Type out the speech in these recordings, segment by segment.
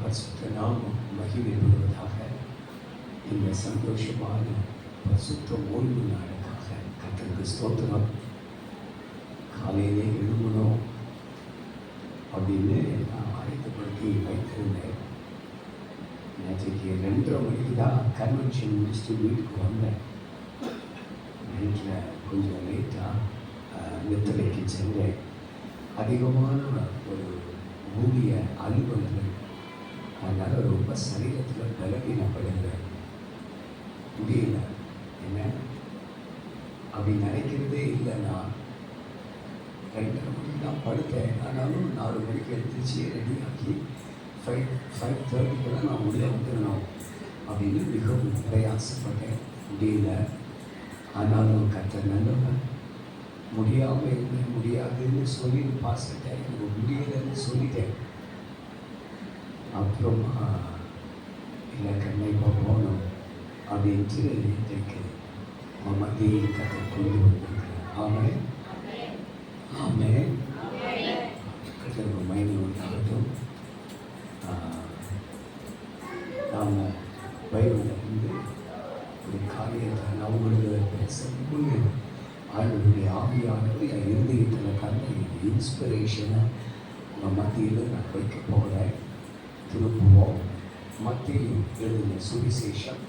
பரிசுத்த நாமம் மகிமைப்படுவதாக. இந்த சந்தோஷமான பரிசுத்த ஓய்வு நாளுக்காக கர்த்தருக்கு ஸ்தோத்திரம். காலையிலே எழும்பணும் அப்படின்னு நான் ஆயத்தப்படுத்தி வைத்திருந்தேன். நேற்றைக்கு 2:30 மணிக்கு தான் கன்வென்ஷன் முடிச்சுட்டு வீட்டுக்கு வந்தேன். நைட்டில் கொஞ்சம் லேட்டாக நித்திரைக்கு சென்றேன். அதிகமான ஒரு ஊதிய அலுவலர்கள், அதனால் ரொம்ப சரீரத்தில் பலவீனப்படுகிறேன். முடியல. என்ன அப்படி நினைக்கிறதே இல்லை. நான் 2:30 மணிக்கு தான் படுத்தேன். ஆனாலும் 4 மணிக்கு எழுந்திரிச்சு ரெடியாகி 5:30 நான் உள்ளே வந்துடணும் அப்படின்னு மிகவும் பிரயாசப்பட்டேன். முடியல. ஆனாலும் கர்த்தர் நல்லவன். முடியாமல் இருந்த முடியாதுன்னு சொல்லி பாஸ்ட்டேன். எனக்கு முடியலைன்னு சொல்லிட்டேன். அப்புறமா இல்லை கண்டிப்பாக போகணும் அப்படின்ட்டு இன்றைக்கு மத்தியில் கர்த்தர் கொண்டு வந்திருக்கிறேன். ஆமென் ஆமென். கர்த்தருக்கு மகிமை உண்டாகட்டும். நாம் பைபிளிலிருந்து ஒரு காரியத்தை நம்மளுடைய பேசும்போது ஆண்டவருடைய ஆவியானவர் என் இருதயத்தில் தந்த இன்ஸ்பிரேஷனை உங்கள் மத்தியில் நான் வைக்க போகிறேன். திருப்புவோம். மத்தியில் எழுதின சுவிசேஷம்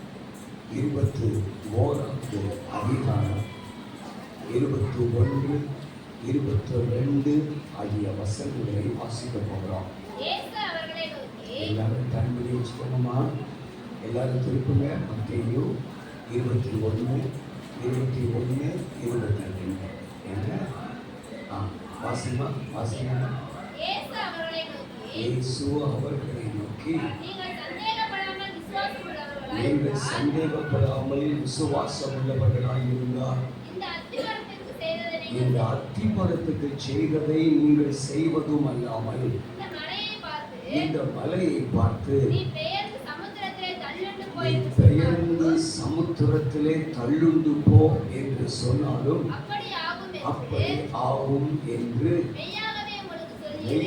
21 அதிகாரம் 21, 22 ஆகிய வசனங்களை வாசிக்க போகிறோம். எல்லாரும் தன்மையை வச்சுக்கணுமா? எல்லாரும் திருப்புங்க. மத்தேயு 21, 22 என்ன வாசிமா? இயேசு அவர்களை நோக்கி, நீங்கள் சந்தேகப்படாமல் விசுவாசம் உள்ளவர்களாய் இருந்தால் இந்த அத்திமரத்துக்கு செய்ததை நீங்கள் செய்வதும் அல்லாமல் இந்த மலையை பார்த்து பெயர்ந்து சமுத்திரத்திலே தள்ளுண்டு போ என்று சொன்னாலும் அப்படி ஆகும் என்று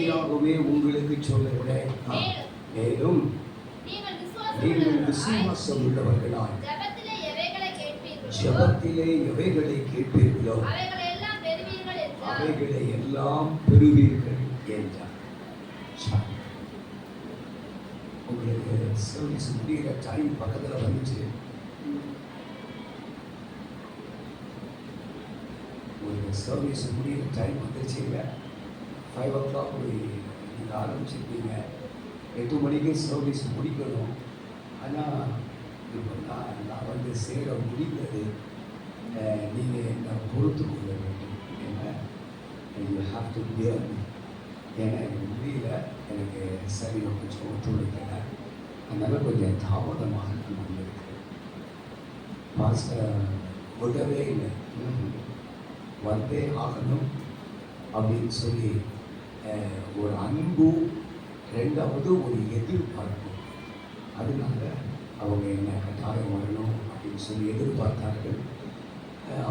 மெய்யாகவே உங்களுக்கு சொல்லுகிறேன். மேலும் நீங்கள் விசுவாசம் உள்ளவர்களாய் ஜெபத்திலே எவைகளை கேட்பீர்களோ அவைகளை எல்லாம் பெறுவீர்கள் என்றார். உங்களுக்கு சர்வீஸ் முடிகிற டைம் பக்கத்தில் வந்துச்சு. உங்களுக்கு சர்வீஸ் முடிகிற டைம் வந்துச்சுங்க. 5 o'clock நீங்கள் ஆரம்பிச்சிருக்கீங்க. 8 மணிக்கு சர்வீஸ் முடிக்கணும். ஆனால் இப்போ நான் வந்து சேர முடிந்தது. நீங்கள் என்னை பொறுத்து கொள்ள வேண்டும். ஏன்னா you have to bear me. ஏன்னா எனக்கு முடியல. எனக்கு சரீரம் கொஞ்சம் ஒத்துழைக்கலை. அதனால் கொஞ்சம் தாமதமாக நான் வந்திருக்கேன். மாஸ்டர் விடவே இல்லை, வந்தே ஆகணும் அப்படின்னு சொல்லி ஒரு அன்பு, 2வது ஒரு எதிர்பார்ப்பு. அதனால அவங்க என்ன கட்டாயம் வரணும் அப்படின்னு சொல்லி எதிர்பார்த்தார்கள்.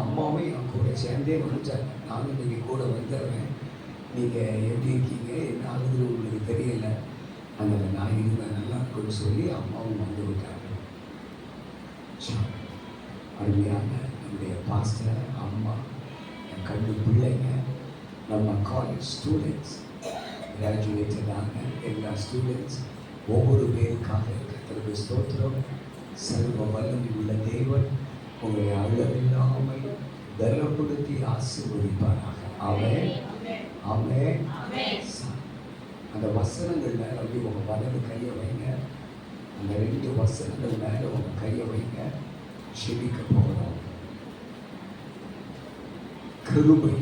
அம்மாவும் என் கூட சேர்ந்தே வந்துட்டாங்க. நானும் நீங்கள் கூட வந்துடுறேன், நீங்கள் எப்படி இருக்கீங்க, என்ன ஆகுதுன்னு உங்களுக்கு தெரியல, அதனால் நான் இருந்தேன் நல்லா இருக்குன்னு சொல்லி அம்மாவும் வந்து விட்டாங்க. அருமையான என்னுடைய பாஸ்டர், அம்மா, என் கண்ணு பிள்ளைங்க, நம்ம காலேஜ் ஸ்டூடெண்ட்ஸ், கிராஜுவேட்டடான எல்லா ஸ்டூடெண்ட்ஸ், ஒவ்வொரு பேருக்காக கர்த்தருக்கு ஸ்தோத்திரம். சர்வ வல்லமை உள்ள தேவன் உங்களை அளவில்லாமல் பலப்படுத்தி ஆசீர்வதிப்பாராக. ஆமென் ஆமென். அந்த வசனங்கள் மேலே அப்படி உங்கள் வலது கையை வைங்க. அந்த 2 வசனங்கள் மேலே உங்கள் கையை வைங்க. செபிக்க போகிறோம். கிருபை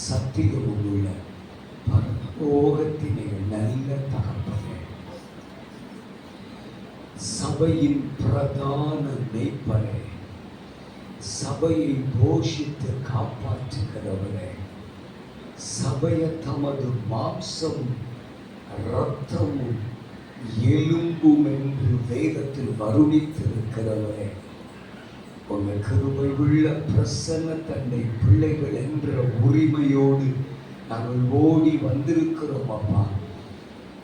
சத்தியமும் உள்ள பரலோகத்தின் நல்ல தகப்பனே, சபையின் பிரதான மேய்ப்பரே, சபையை போஷித்து காப்பாற்றுகிறவரே, சபையை தமது மாம்சம் இரத்தமும் எலும்பும் என்று வேதத்தில் வருணித்திருக்கிறவரே, உங்கள் கிருபை உள்ள பிரசன்ன தன்னை பிள்ளைகள் என்ற உரிமையோடு நாங்கள் ஓடி வந்திருக்கிறோம். அப்பா,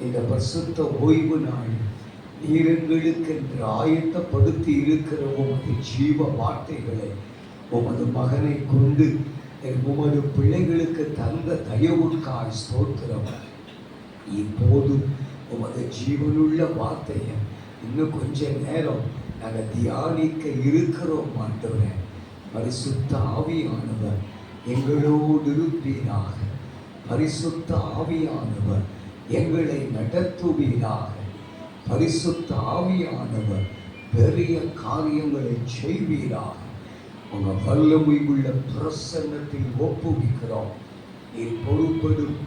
இந்த பரிசுத்த ஓய்வு நாள் நீர் எங்களுக்கு என்று ஆயத்தப்படுத்தி இருக்கிற உமது ஜீவ வார்த்தைகளை உமது மகனை கொண்டு உமது பிள்ளைகளுக்கு தந்த தயவுக்காய் ஸ்தோத்திரம். இப்போது உமது ஜீவனுள்ள வார்த்தையை இன்னும் கொஞ்ச நேரம் நாங்கள் தியானிக்க இருக்கிறோம். ஆண்டவரே, பரிசுத்த ஆவியானவர் எங்களோடு இருப்பீராக. பரிசுத்த ஆவியானவர் எங்களை நடத்துவீராக. பரிசுத்த ஆவியானவர் பெரிய காரியங்களை செய்வீராக. உங்க வல்லமை உள்ள பிரசன்னத்தில் ஒப்புவிக்கிறோம். நீர் பொறுப்படும்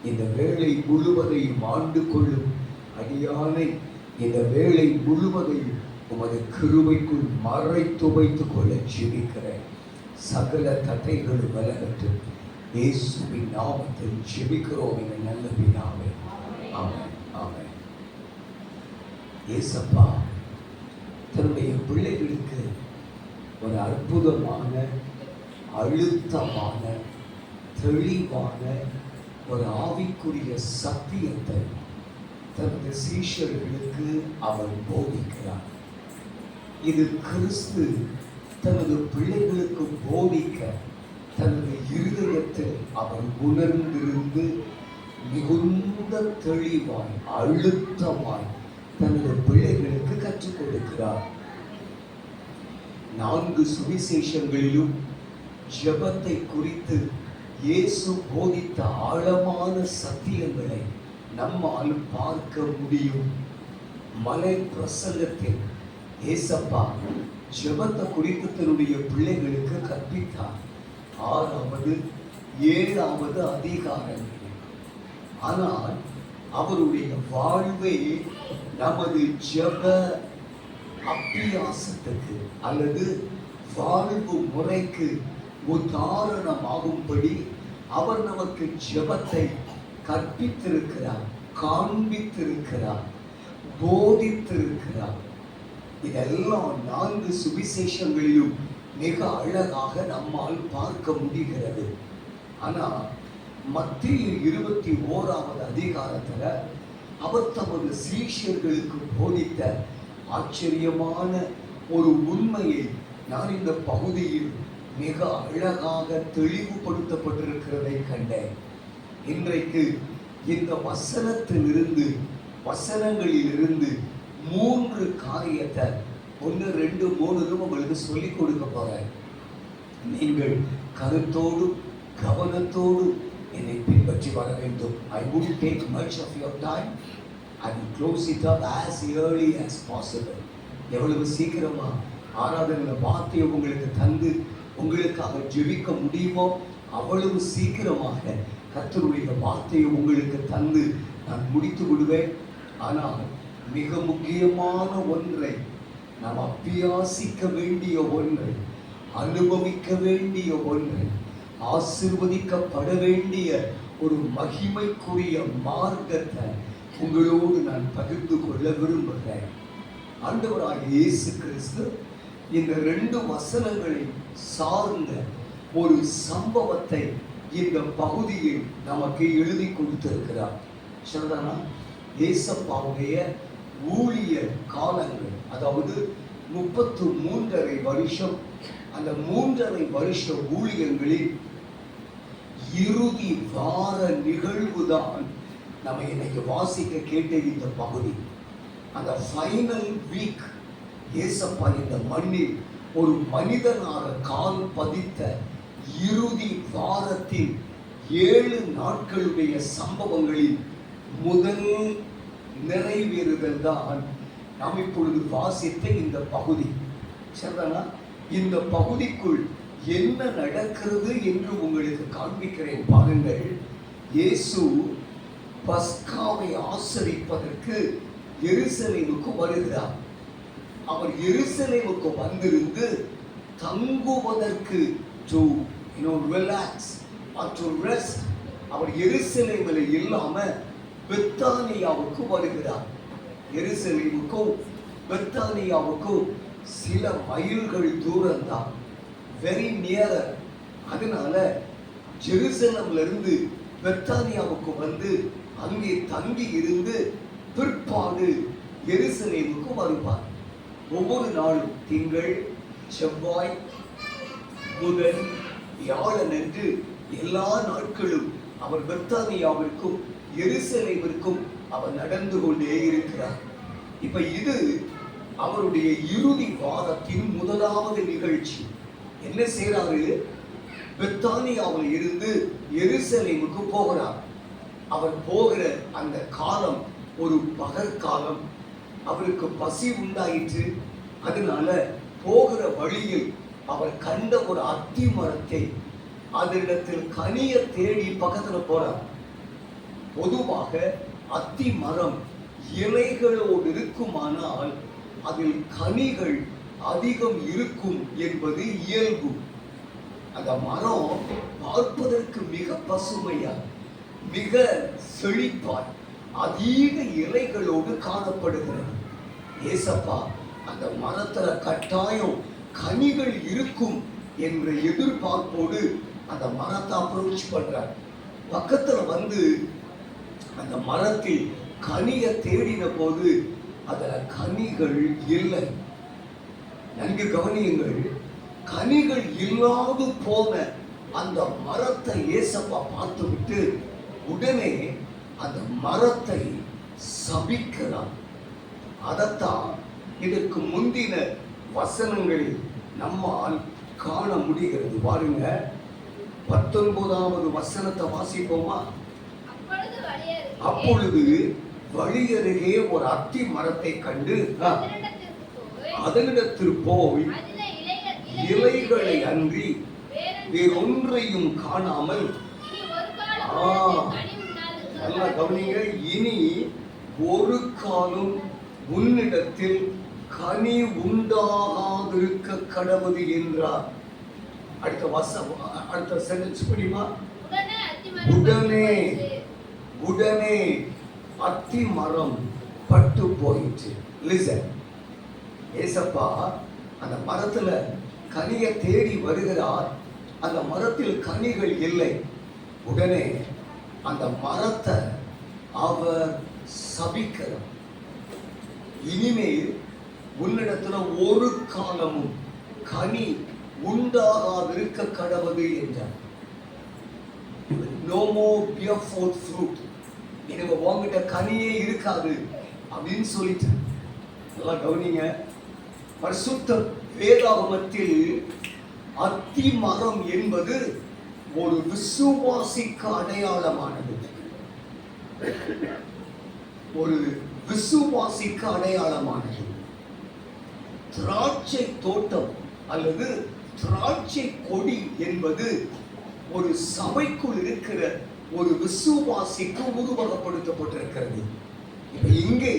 இந்த வேளை முழுவதையும் ஆண்டு கொள்ளும் அடியானை இந்த வேளை முழுவதையும் உமது கிருபைக்குள் மறைத்து வைத்துக் கொள்ள ஜெபிக்கிறேன். சகல தடைகளும் விலகட்டும். இயேசுவின் நாமத்தில் ஜெபிக்கிறோம் எங்கள் நல்ல பிதாவே. ஆமென், ஆமென். இயேசப்பா தன்னுடைய பிள்ளைகளுக்கு ஒரு அற்புதமான, அழுத்தமான, தெளிவான ஒரு ஆவிக்குரிய சத்தியத்தை தனது சீஷர்களுக்கு அவர் போதிக்கிறார். இது கிறிஸ்து தனது பிள்ளைகளுக்கு போதிக்க தனது இருதயத்தில் அவர் உணர்ந்திருந்து மிகுந்த தெளிவாய், அழுத்தமாய் தனது பிள்ளைகளுக்கு கற்றுக் கொடுக்கிறார். 4 சுவிசேஷங்களிலும் ஜெபத்தை குறித்து இயேசு போதித்த ஆழமான சத்தியங்களை நம்மால் பார்க்க முடியும். மலை பிரசங்கத்தில் ஏசப்பா ஜெபத்தை குறித்து தன்னுடைய பிள்ளைகளுக்கு கற்பித்தார். 6வது 7வது அதிகாரங்கள். ஆனால் அவருடைய வாழ்வே நமது ஜெப அபியாசத்துக்கு அல்லது வாழ்வு முறைக்கு உதாரணமாகும்படி அவர் நமக்கு ஜெபத்தை கற்பித்திருக்கிறார், காண்பித்திருக்கிறார், போதித்திருக்கிறார். இதெல்லாம் 4 சுவிசேஷங்களிலும் மிக அழகாக நம்மால் பார்க்க முடிகிறது. ஆனால் மத்தேயு 21வது அதிகாரத்துல அவர் தமது சீஷர்களுக்கு போதித்த ஆச்சரியமான ஒரு உண்மையை நான் இந்த பகுதியில் மிக அழகாக தெளிவுபடுத்தப்பட்டிருக்கிறதை கண்டேன். இன்றைக்கு இந்த வசனங்களிலிருந்து 3 காரியத்தை 1, 2, 3 உங்களுக்கு சொல்லிக் கொடுக்க போறேன். நீங்கள் கருத்தோடு கவனத்தோடு என்னை பின்பற்றி வர வேண்டும். I wouldn't take much of your time. I will close it up as early as possible. எவ்வளவு சீக்கிரமா ஆராதனையில் வார்த்தையை உங்களுக்கு தந்து உங்களுக்காக ஜெபிக்க முடியுமோ அவ்வளவு சீக்கிரமாக கர்த்தருடைய வார்த்தையை உங்களுக்கு தந்து நான் முடித்து விடுவேன். ஆனால் மிக முக்கியமான ஒன்றை, நாம் அபியாசிக்க வேண்டிய ஒன்றை, அனுபவிக்க வேண்டிய ஒன்றை, ஆசீர்வதிக்கப்பட வேண்டிய ஒரு மகிமைக்குரிய மார்க்கத்தை உங்களோடு நான் பகிர்ந்து கொள்ள விரும்புகிறேன். ஆண்டவராகிய இயேசு கிறிஸ்து இந்த 2 வசனங்களை சார்ந்த ஒரு சம்பவத்தை இந்த பகுதியில் நமக்கு எழுதி கொடுத்திருக்கிறார். சரிதானா? இயேசப்பாவுடைய ஊழிய காலங்கள், அதாவது 33.5 வருஷம். அந்த 3.5 வருஷ ஊழியங்களில் இறுதி வார நிகழ்வுதான் நம்ம இன்னைக்கு வாசிக்க கேட்ட இந்த பகுதி. அந்த ஃபைனல் வீக் இயேசப்பா இந்த மண்ணில் ஒரு மனிதனாக கால் பதித்த இறுதி வாரத்தின் 7 நாட்களுடைய சம்பவங்களில் முதல் நிறைவேறுதல் தான் நாம் இப்பொழுது வாசித்த இந்த பகுதி. சரிதானா? இந்த பகுதிக்குள் என்ன நடக்கிறது என்று உங்களுக்கு காண்பிக்கிறேன் பாருங்கள். இயேசு பஸ்காவை ஆசரிப்பதற்கு எருசலேமுக்கு வருகிறார். அவர் எருசலேமுக்கு வந்திருந்து தங்குவதற்கு to relax or to rest அவர் எருசலேமில் இல்லாம பெத்தானியாவுக்கு வருகிறார். எருசலேமுக்கும் பெத்தானியாவுக்கும் சில மைல்கள் தூரம் தான், வெரி நியர். அதனால ஜெருசலம்ல இருந்து பெத்தானியாவுக்கு வந்து அங்கே தங்கி இருந்து பிற்பாடு எருசலேமுக்கு வருவார். ஒவ்வொரு நாளும் திங்கள், செவ்வாய், புதன், வியாழன் என்று எல்லா நாட்களும் அவர் பெத்தானியாவிற்கும் எருசலேமிற்கும் அவர் நடந்து கொண்டே இருக்கிறார். இப்ப இது அவருடைய இறுதி வாரத்தின் முதலாவது நிகழ்ச்சி. என்ன செய்யறாரு? பெத்தானியாவில் இருந்து எருசலேமுக்கு போகிறார். அவர் போகிற அந்த காலம் ஒரு பகற்காலம். அவருக்கு பசி உண்டாயிற்று. அதனால போகிற வழியில் அவர் கண்ட ஒரு அத்தி மரத்தை, அதனிடத்தில் கனிய தேடி பக்கத்துல போறார். பொதுவாக அத்தி மரம் இலைகளோடு இருக்குமானால் அதில் கனிகள் அதிகம் இருக்கும் என்பது இயல்பு. அந்த மரம் பார்ப்பதற்கு மிக பசுமையா, மிக செழிப்பாய், அதிக இலைகளோடு காணப்படுகிறது. ஏசப்பா அந்த மரத்துல கட்டாயம் கனிகள் இருக்கும் என்ற எதிர்பார்ப்போடு அந்த மரத்தை அப்ரோச் பண்றார். பக்கத்துல வந்து அந்த மரத்தில் கனியை தேடின போது அதுல கனிகள் இல்லை. நன்கு கவனியுங்கள். கனிகள் இல்லாது போன அந்த மரத்தை ஏசப்பா பார்த்து விட்டு உடனே அந்த மரத்தை சபிக்கிறார். அதத்தான் இதற்கு முந்தின வசனங்களில் நம்மால் காண முடிகிறது. பாருங்க, 19வது வசனத்தை வாசிப்போமா? அப்பொழுது வழியருகே ஒரு அத்தி மரத்தை கண்டு அதனிடத்தில் போய் இலைகளை அன்றி வேறொன்றையும் காணாமல், நல்லா கவனிங்க, இனி ஒரு காலம் உன்னிடத்தில் கனி உண்டாகாதிருக்க கடவுது என்றார். அடுத்த சென்டென்ஸ் படிமா. உடனே அத்தி மரம் பட்டு போயிற்று. லிசன், ஏசப்பா அந்த மரத்துல கனியை தேடி வருகிறார். அந்த மரத்தில் கனிகள் இல்லை. உடனே அந்த மரத்தை அவர் சபிக்கிறார். இனிமேல் உன்னிடத்துல ஒரு காலமும் கனி உண்டாகாதிருக்க கடவுது என்றார். No more bear forth fruit. இனிமே உங்ககிட்ட கனியே இருக்காது அப்படின்னு சொல்லிட்டு. நல்லா கவனிங்க. பரிசுத்த வேதாகமத்தில் அத்தி மரம் என்பது ஒரு விசுவாசிக்கு அடையாளமானது. ஒரு விசுவாசிக்கு அடையாளமானது. திராட்சை தோட்டம் அல்லது திராட்சை கொடி என்பது ஒரு சபைக்குள் இருக்கிற ஒரு விசுவாசிக்கு உருவகப்படுத்தப்பட்டிருக்கிறது. இங்கே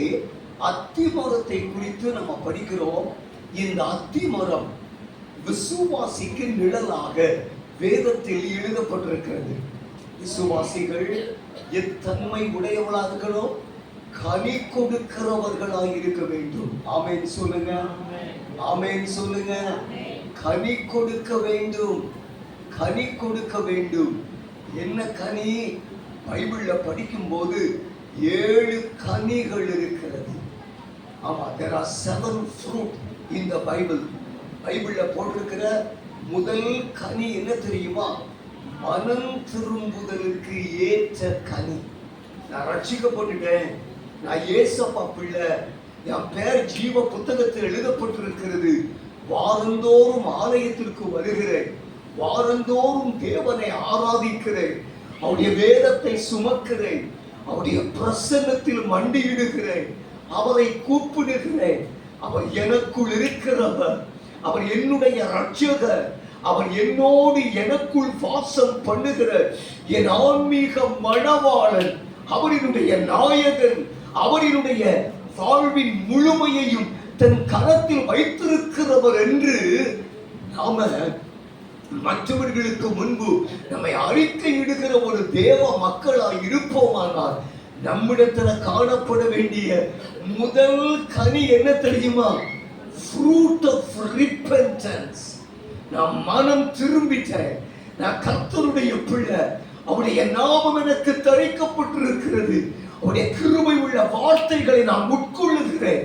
அத்தி மரத்தை குறித்து நம்ம படிக்கிறோம். இந்த அத்தி மரம் விசுவாசிக்கு நிழலாக வேதத்தில் எழுதப்பட்டிருக்கிறது. விசுவாசிகள் எத்தன்மை உடையவளாக இருக்கணும்? கனி கொடுக்கிறவர்களாக இருக்க வேண்டும். ஆமென் சொல்லுங்க, ஆமென் சொல்லுங்க. கனி கொடுக்க வேண்டும், கனி கொடுக்க வேண்டும். என்ன கனி? பைபிள்ல படிக்கும் போது 7 கனிகள் இருக்கிறது. ஆமா, there are 7 fruit in the Bible. பைபிள்ல போட்டிருக்கிற முதல் கனி என்ன தெரியுமா? மனம் திரும்புதலுக்கு ஏற்ற கனி. நான் ரட்சிக்கப்பட்டுட்டேன், நான் ஏசப்பா பிள்ளை, என் பேர் ஜீவ புத்தகத்தில் எழுதப்பட்டிருக்கிறது, வாரந்தோறும் ஆலயத்திற்கு வருகிறேன், வாரந்தோறும் தேவனை ஆராதிக்கிறேன், அவருடைய வேதத்தை சுமக்கிறேன், அவருடைய பிரசன்னத்தில் மண்டியிடுகிறேன், அவரை கூப்பிடுகிறேன். அவர் எனக்குள் இருக்கிறவர், அவர் என்னுடைய ரட்சகர், அவர் என்னோடு எனக்குள் வாசம் பண்ணுகிற என் ஆன்மீக மணவாளன், அவரினுடைய நாயகன், அவரினுடைய வாழ்வின் முழுமையையும் தன் கரத்தில் வைத்திருக்கிறவர் என்று நாம மற்றவர்களுக்கு முன்பு நம்மை அறிக்கையிடுகிற ஒரு தேவ மக்களாய் இருப்போமானால் நம்மிடத்துல காணப்பட வேண்டிய முதல் கனி என்ன தெரியுமா? Fruit of repentance. நான் மனம் திரும்பிட்டேன், நான் கர்த்தருடைய பிள்ளை, அவருடைய நாமம் எனக்கு தரிக்கப்பட்டிருக்கிறது, உடைய கிருபை உள்ள வார்த்தைகளை நான் உட்கொள்ளுகிறேன்.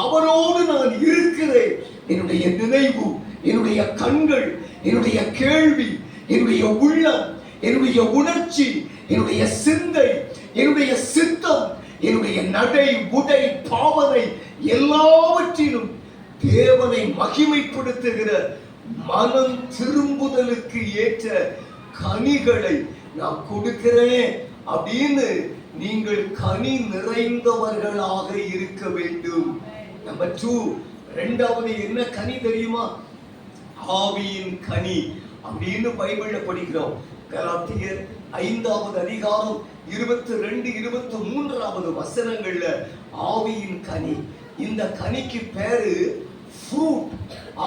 அவரோடு நான் இருக்கிறேன். என்னுடைய நினைவு, என்னுடைய கண்கள், என்னுடைய கேள்வி, என்னுடைய உள்ளம், என்னுடைய உணர்ச்சி, என்னுடைய சிந்தை, என்னுடைய சித்தம், என்னுடைய நடை, உடை, பாவனை எல்லாவற்றிலும் தேவனை மகிமைப்படுத்துகிற மனம் திரும்புதலுக்கு ஏற்ற கனிகளை நான் கொடுக்கிறேன் அப்படின்னு நீங்கள் கனி நிறைந்தவர்களாக இருக்க வேண்டும். நம்பர் 2, இரண்டாவது என்ன கனி தெரியுமா? ஆவியின் கனி அப்படின்னு பைபிள்ல படிக்கிறோம். கலாத்தியர் 5வது அதிகாரம் 22, 23வது வசனங்கள்ல ஆவியின் கனி. இந்த கனிக்கு பேரு fruit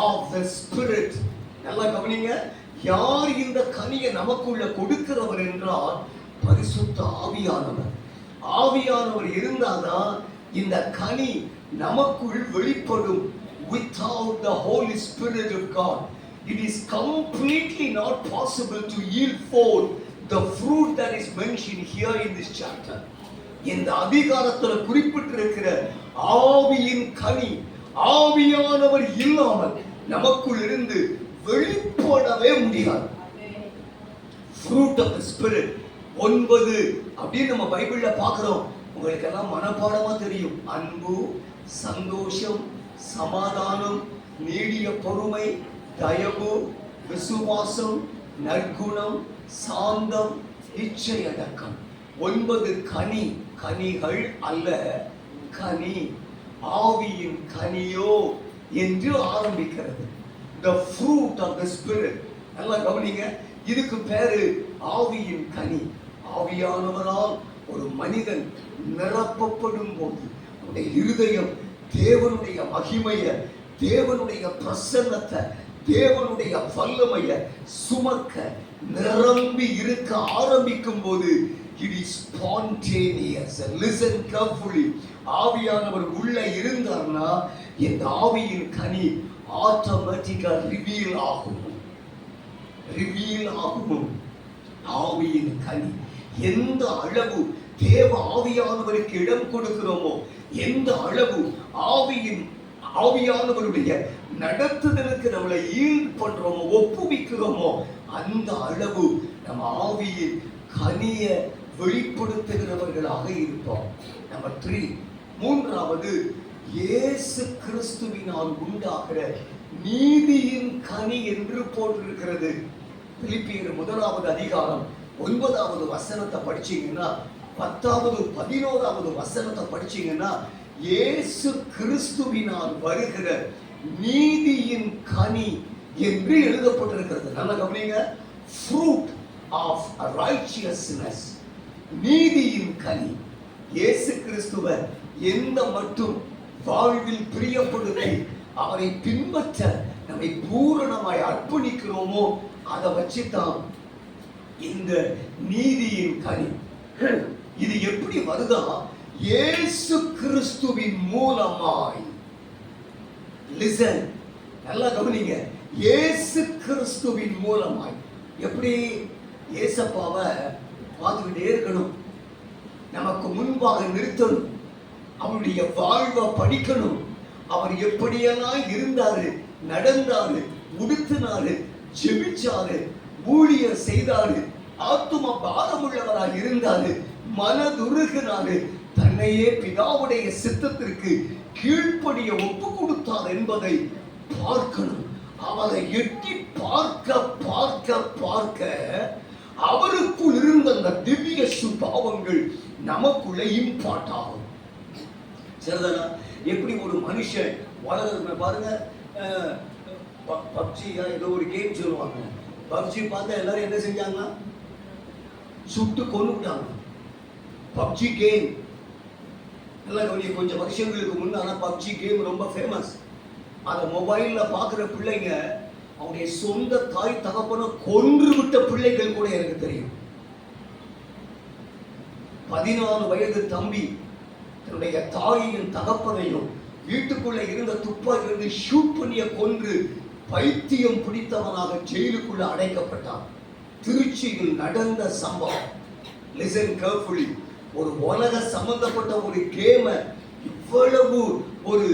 of the spirit. நல்லா கவனிங்க. யார் இந்த கனியை நமக்குள்ள கொடுக்கிறவர் என்றால் பரிசுத்த ஆவியானவர். ஆவியானவர் இருந்தாதான் இந்த கனி நமக்குள் வெளிப்படும். Without the Holy Spirit of God, it is completely not possible to yield forth the fruit that is mentioned here in this chapter. இந்த அதிகாரத்தில் குறிப்பிட்டிருக்கிற ஆவியின் கனி ஆவியானவர் இல்லாமல் நமக்குள் இருந்து வெளிப்படவே முடியாது. Fruit of the Spirit 9 அப்படின்னு நம்ம பைபிள்ல பார்க்கிறோம். உங்களுக்கு எல்லாம் மனப்பாடமா தெரியும். அன்பு, சந்தோஷம், சமாதானம், நீடிய பொறுமை, தயவு, விசுவாசம், நற்குணம், சாந்தம், இச்சையடக்கம். 9 கனிகள் அல்ல, கனி. ஆவியின் கனியோ என்று ஆரம்பிக்கிறது. The fruit of the Spirit. நல்லா கவனிங்க. இதுக்கு பேரு ஆவியின் கனி. ஆவியானவரால் ஒரு மனிதன் நிரப்பப்படும் போது அவருடைய இருதயம் தேவனுடைய மகிமையை, தேவனுடைய பிரசன்னத்தை, தேவனுடைய வல்லமைய சுமக்க நிரம்பி இருக்க ஆரம்பிக்கும் போது it is spontaneous. Listen carefully. ஆவியானவர் உள்ள இருந்தார்னா இந்த ஆவியின் கனி ஆட்டோமேட்டிக்கா ரிவீல் ஆகும். ஆவியின் கனி எந்த அளவு தேவ ஆவியானவருக்கு இடம் கொடுக்கிறோமோ, எந்த அளவு ஆவியானவருடைய நடத்துதலுக்கு நம்மளை ஈடு பண்றோமோ, ஒப்புவிக்கிறோமோ, அந்த அளவு நம்ம ஆவியின் கனிய வெளிப்படுத்துகிறவர்களாக இருப்போம். நம்பர் 3, மூன்றாவது இயேசு கிறிஸ்துவினால் உண்டாகிற நீதியின் கனி என்று போட்டிருக்கிறது. பிலிப்பியர் 1வது அதிகாரம் 9வது வசனத்தை படிச்சீங்கன்னா, 10வது 11வது வசனத்தை படிச்சீங்கன்னா, இயேசு கிறிஸ்துவினால் வருகிற நீதியின் கனி என்று எழுதப்பட்டிருக்கிறது. நல்லா கவனிங்க. fruit of righteousness. நீதியின் கனி. இயேசு கிறிஸ்துவை எந்த மட்டும் வாழ்வில் பிரியப்படுத்தி அவரை பின்பற்ற நம்மை பூரணமாய் அர்ப்பணிக்கிறோமோ அதை வச்சுதான் இந்த நீதியின் கனி. இது எப்படி வருதா? இயேசு கிறிஸ்துவின் மூலமாய். லிசன், நல்லா கவனிங்க. இயேசு கிறிஸ்துவின் மூலமாய். எப்படி? இயேசப்பாவை பார்த்துக்கிட்டே இருக்கணும், நமக்கு முன்பாக நிறுத்தணும், அவருடைய வாழ்வை படிக்கணும். அவர் எப்படியெல்லாம் இருந்தாரு, நடந்தாரு, உடுத்தினாரு, ஜெபிச்சாரு, ஊழியர் செய்தாரு, ஆத்தும பாரமுள்ளவராக இருந்தாரு, மனதுருகினாரு, தன்னையே பிதாவுடைய சித்தத்திற்கு கீழ்ப்படிய ஒப்பு கொடுத்தார் என்பதை பார்க்கணும். அவரை எட்டி பார்க்க பார்க்க பார்க்க அவருக்குள் இருந்த அந்த திவ்ய சுபாவங்கள் நமக்குள்ள இம்பார்ட் ஆகும். சரிதானா? எப்படி ஒரு மனுஷன் வளர்ந்து பாருங்க. பப்ஜியா ஏதோ ஒரு கேம் சொல்லுவாங்க. பப்ஜி பார்த்தா எல்லாரும் என்ன செஞ்சாங்க? சுட்டு கொன்னுட்டாங்க. பப்ஜி கேம் எல்லாம் கொஞ்சம் வருஷங்களுக்கு முன்னால பப்ஜி கேம் ரொம்ப ஃபேமஸ். அதை மொபைல்ல பாக்குற பிள்ளைங்க அவனுடைய சொந்த தாய் தகப்பன கொன்று விட்ட பிள்ளைகள் கூட எனக்கு தெரியும். 14 வயது தம்பி தன்னுடைய தாயையும் தகப்பனையும் வீட்டுக்குள்ள இருந்த துப்பாக்கியிலிருந்து ஷூட் பண்ணிய கொன்று பைத்தியம் பிடித்தவனாக ஜெயிலுக்குள்ள அடைக்கப்பட்டான். திருச்சியில் நடந்த சம்பவம். Listen carefully. ஒரு உலக சம்பந்தப்பட்ட ஒரு கேம இவ்வளவு ஒரு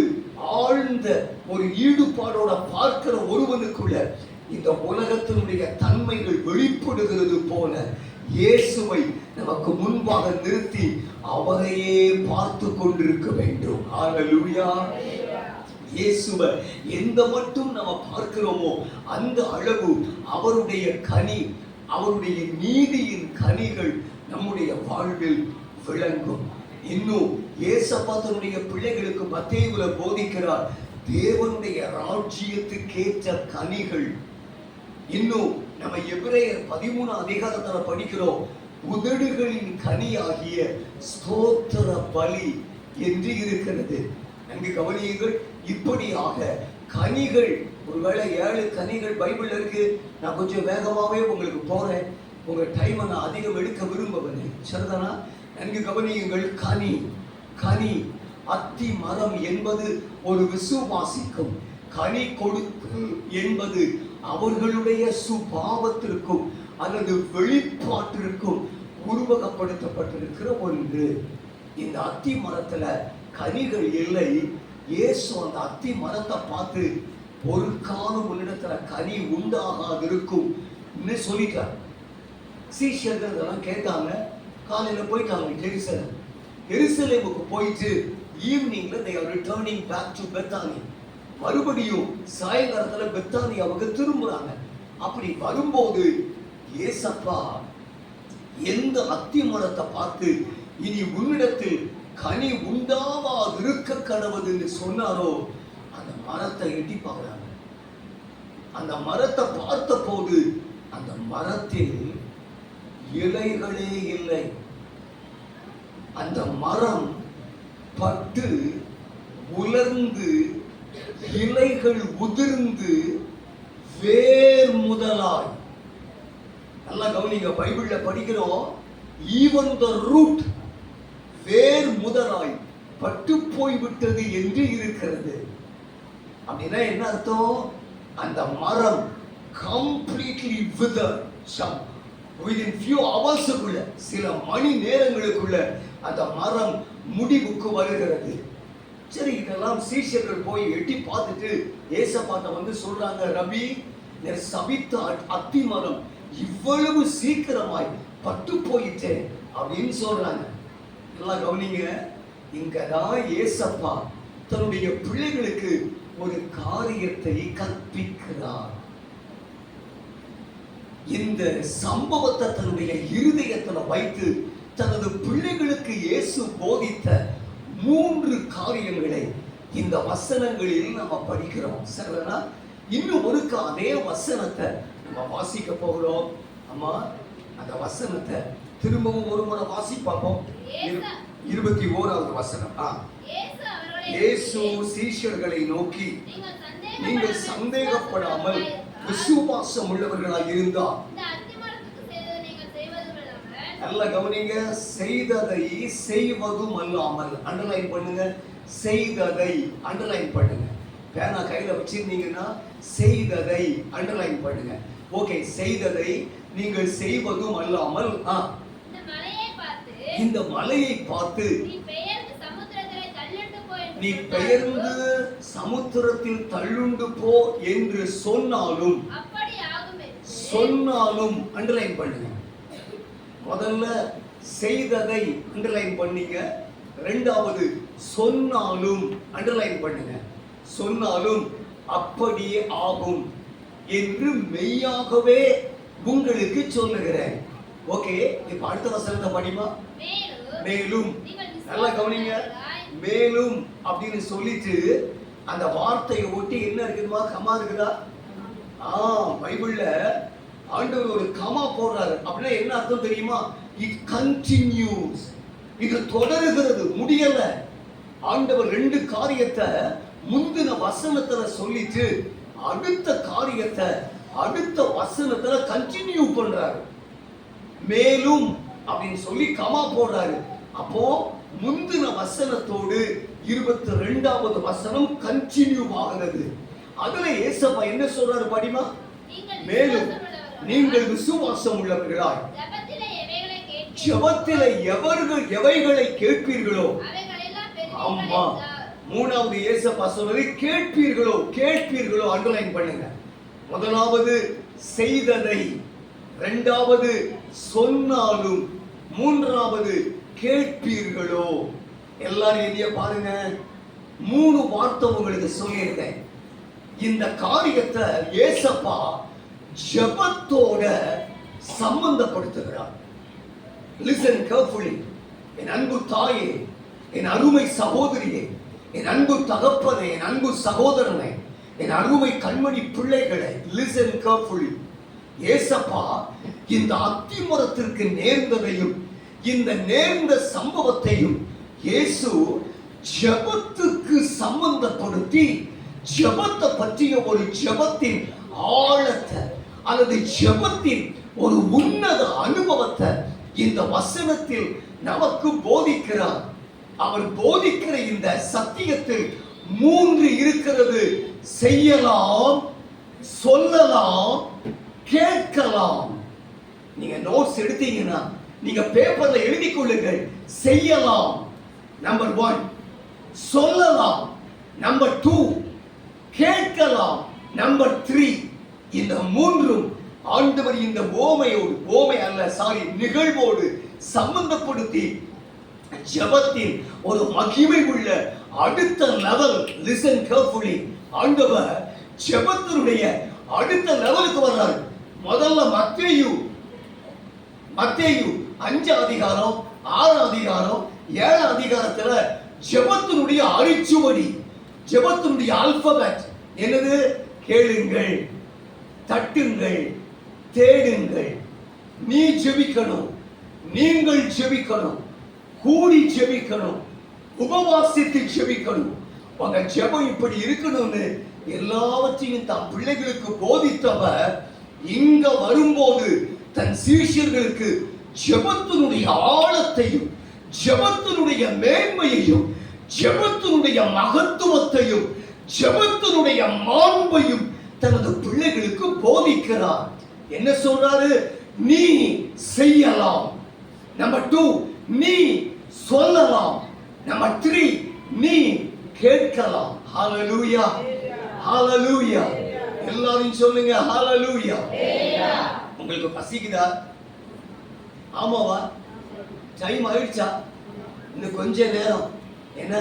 ஆழ்ந்த ஒரு ஈடுபாடோட பார்க்கிற ஒருவனுக்குள்ள இந்த உலகத்தினுடைய தன்மைகள் வெளிப்படுகிறது போல இயேசுவை நமக்கு முன்பாக நிறுத்தி அவரையே பார்த்து கொண்டிருக்க வேண்டும். ஹல்லேலூயா. இயேசுவை எந்த மட்டும் நம்ம பார்க்கிறோமோ அந்த அளவு அவருடைய கனி, அவருடைய நீதியின் கனிகள் நம்முடைய வாழ்வில் விளங்கும். இன்னும் ஏசப்பா தன்னுடைய பிள்ளைகளுக்கு மத்தேயுல போதிக்கிறார், தேவனுடைய ராஜ்யத்துக்கேற்ற கனிகள். இன்னும் நம்ம எபிரேயர் 13 அதிகாரத்துல படிக்கிறோம், உதடுகளின் கனியாகிய ஸ்தோத்திர பலி என்று இருக்கிறது. நன்கு கவனியுங்கள். இப்படியாக கனிகள், ஒருவேளை 7 கனிகள் பைபிள்ல இருக்கு. நான் கொஞ்சம் வேகமாவே உங்களுக்கு போறேன், உங்க டைமை நான் அதிகம் எடுக்க விரும்பவில்லை. சரிதானா? நன்கு கவனியுங்கள். கனி கனி அத்தி மரம் என்பது ஒரு விசுவாசிக்கும், கனி கொடுத்தல் என்பது அவர்களுடைய சுபாவத்திற்கும் அல்லது வெளிப்பாட்டிற்கும் உருவகப்படுத்தப்பட்டிருக்கிற ஒன்று. இந்த அத்தி மரத்துல கனிகள் இல்லை. இயேசு அந்த அத்தி மரத்தை பார்த்து ஒரு காலம் உன்னிடத்துல கனி உண்டாகாது இருக்கும் சொல்லிட்டார். சீஷர்கள் இதெல்லாம் கேட்டாங்க. காலையில போயிட்டாங்க எருசலேமுக்கு போயிட்டு ஈவினிங்ல they are returning back to Bethany. மறுபடியும் சாயங்காலத்துல பெத்தானியாவுக்கு திரும்புறாங்க. அப்படி வரும்போது ஏசப்பா எந்த அத்தி மரத்தை பார்த்து இனி உன்னிடத்தில் கனி உண்டாவாது இருக்க கடவுதுன்னு சொன்னாரோ அந்த மரத்தை எட்டி பார்க்கறாங்க. அந்த மரத்தை பார்த்த போது அந்த மரத்தில் இலைகளே இல்லை. அந்த மரம் பட்டு உலர்ந்து இலைகள் உதிர்ந்து வேர் முதலாய், நல்லா கவனிங்க, பைபிள்ல படிக்கிறோம், ஈவன் த ரூட், வேர் முதலாய் பட்டு போய்விட்டது என்று இருக்கிறது. அப்படின்னா என்ன அர்த்தம்? அந்த மரம் கம்ப்ளீட்லி விதர்ட். within few hours, சில மணி நேரங்களுக்குள்ள அந்த மரம் முடிவுக்கு வருகிறது. சரி, இதெல்லாம் சீஷர்கள் போய் எட்டி பார்த்துட்டு ஏசப்பாட்ட வந்து சொல்றாங்க, ரபி, நீர் சபித்த அத்தி மரம் இவ்வளவு சீக்கிரமாய் பட்டு போயிட்டே அப்படின்னு சொல்றாங்க. எல்லாம் கவனிங்க. இங்கதான் ஏசப்பா தன்னுடைய பிள்ளைகளுக்கு ஒரு காரியத்தை கற்பிக்கிறார். இந்த சம்பவத்தை தன்னுடைய இருதயத்துல வைத்து தனது பிள்ளைகளுக்கு இயேசு போதித்த 3 காரியங்களை இந்த வசனங்களில் நம்ம படிக்கிறோம். சரிங்களா? இன்னும் ஒருக்க அதே வசனத்தை நம்ம வாசிக்க போகிறோம். அம்மா, அந்த வசனத்தை திரும்பவும் ஒரு முறை வாசிப்போம். 21வது வசனம். இயேசு சீஷர்களை நோக்கி, நீங்கள் சந்தேகப்படாமல் விசுவாசம் உள்ளவர்களாய் இருந்தால், நல்ல கவனிங்க, செய்ததை செய்வதும் அல்லாமல், அண்டர்லைன் பண்ணுங்க, செய்ததை அண்டர்லைன் பண்ணுங்க. பேனா கையில வச்சிருந்தீங்கன்னா செய்ததை அண்டர்லைன் பண்ணுங்க. ஓகே, செய்ததை நீங்கள் செய்வதும் அல்லாமல், இந்த மலையை பார்த்து நீ பெயர்ந்து சமுத்திரத்தில் தள்ளுண்டு போ என்று சொன்னாலும் அண்டர்லைன் பண்ணுங்க. முதல்ல செய்ததை அண்டர்லைன் பண்ணீங்க, இரண்டாவது சொன்னாலும் அண்டர்லைன் பண்ணுங்க. சொன்னாலும் அப்படியே ஆகும் என்று மெய்யாகவே உங்களுக்கு சொல்லுகிறேன். ஓகே, இப்ப அடுத்த வசனத்தை படிமா. மேலும், நல்லா கவனிங்க, மேலும் அப்படின்னு சொல்லிட்டு அந்த வார்த்தையை ஒட்டி என்ன இருக்குதுமா? கமா இருக்குதா? பைபிள்ல ஆண்டவர் ஒரு கமா போடுறாரு. அப்படின்னா என்ன அர்த்தம் தெரியுமா? இட் கண்டினியூஸ், இது தொடருகிறது, முடியல. ஆண்டவர் 2 காரியத்தை முந்தின வசனத்துல சொல்லிட்டு அடுத்த காரியத்தை அடுத்த வசனத்துல கண்டினியூ பண்றாரு. மேலும் அப்படின்னு சொல்லி கமா போடுறாரு. அப்போ முந்தின வசனத்தோடு 22வது வசனம் கண்டினியூ ஆகிறது. அதுல ஏசப்பா என்ன சொல்றாரு படிமா? மேலும் நீங்கள் விசுவாசம் உள்ளவர்களாய் ஜெபத்திலே எவைகளை கேட்பீர்களோ, ஆமா, மூணாவது ஏசப்பா சொல்றது கேட்பீர்களோ. அண்டர்லைன் பண்ணுங்க. முதலாவது செய்ததை, இரண்டாவது சொன்னாலும், மூன்றாவது கேட்பீர்களோ. எல்லாரும் எழுதிய பாருங்க. 3 வார்த்தை உங்களுக்கு சொல்லியிருக்கேன். இந்த காரியத்தை ஏசப்பா ஜெபத்தோட சம்பந்தப்படுத்துகிறார். Listen carefully. என் அன்பு தாயே, என் அருமை சகோதரியே, என் அன்பு தகப்பனே, என் அன்பு சகோதரனே, என் அருமை கண்மணி பிள்ளைகளை, லிசன் கேர்ஃபுல்லி. ஏசப்பா இந்த அத்திமரத்திற்கு நேர்ந்ததையும் இந்த நேர்ந்த சம்பவத்தையும் இயேசு ஜெபத்துக்கு சம்பந்தப்படுத்தி ஜெபத்தை பற்றிய ஒரு ஜெபத்தின் ஆழத்தை அல்லது ஜெபத்தின் ஒரு உன்னத அனுபவத்தை இந்த வசனத்தில் நமக்கு போதிக்கிறார். அவர் போதிக்கிற இந்த சத்தியத்தில் 3 இருக்கிறது. செய்யலாம், சொல்லலாம், கேட்கலாம். நீங்க நோட்ஸ் எடுத்தீங்கன்னா நீங்க பேப்பர்ல எழுதி கொள்ளுங்கள். செய்யலாம் நம்பர் 1, சொல்லலாம் நம்பர் 2, கேட்கலாம் நம்பர் 3. இந்த 3ம் ஆண்டவர் இந்த நிகழ்வோடு சம்பந்தப்படுத்தி ஜெபத்தின் ஒரு மகிமை உள்ள அடுத்த லெவல். Listen carefully. ஆண்டவர் ஜெபத்தினுடைய அடுத்த லெவலுக்கு வர்றார். முதல்ல மத்தேயு 5 அதிகாரம், 6 அதிகாரம், 7 அதிகாரத்துல ஜெபத்தினுடைய அரிச்சுவடி, ஜெபத்தினுடைய ஆல்பபெட் என்னது? கேளுங்கள், தட்டுங்கள், தேடுங்கள். நீ ஜெபிக்கணும், நீங்கள் ஜெபிக்கணும், கூடி ஜெபிக்கணும், உபவாசித்து ஜெபிக்கணும். உங்க ஜெபம் இப்படி இருக்கணும்னு எல்லாவற்றையும் தன் பிள்ளைகளுக்கு போதித்தவர் இங்க வரும்போது தன் சீஷர்களுக்கு ஜெபத்தினுடைய ஆழத்தையும் ஜெபத்தினுடைய மேன்மையையும் ஜெபத்தினுடைய மகத்துவத்தையும் ஜெபத்தினுடைய மாண்பையும் தனது பிள்ளைகளுக்கு போதிக்கிறார். என்ன சொல்றாரு? நீ செய்யலாம். நம்பர் 2, நீ சொல்லலாம். நம்பர் 3, நீ கேட்கலாம். ஹalleluya, ஹalleluya. எல்லாரும் சொல்லுங்க ஹalleluya. உங்களுக்கு பசிக்குதா? ஆமாவா? டைம் ஆயிடுச்சா? இன்னும் கொஞ்ச நேரம். என்ன?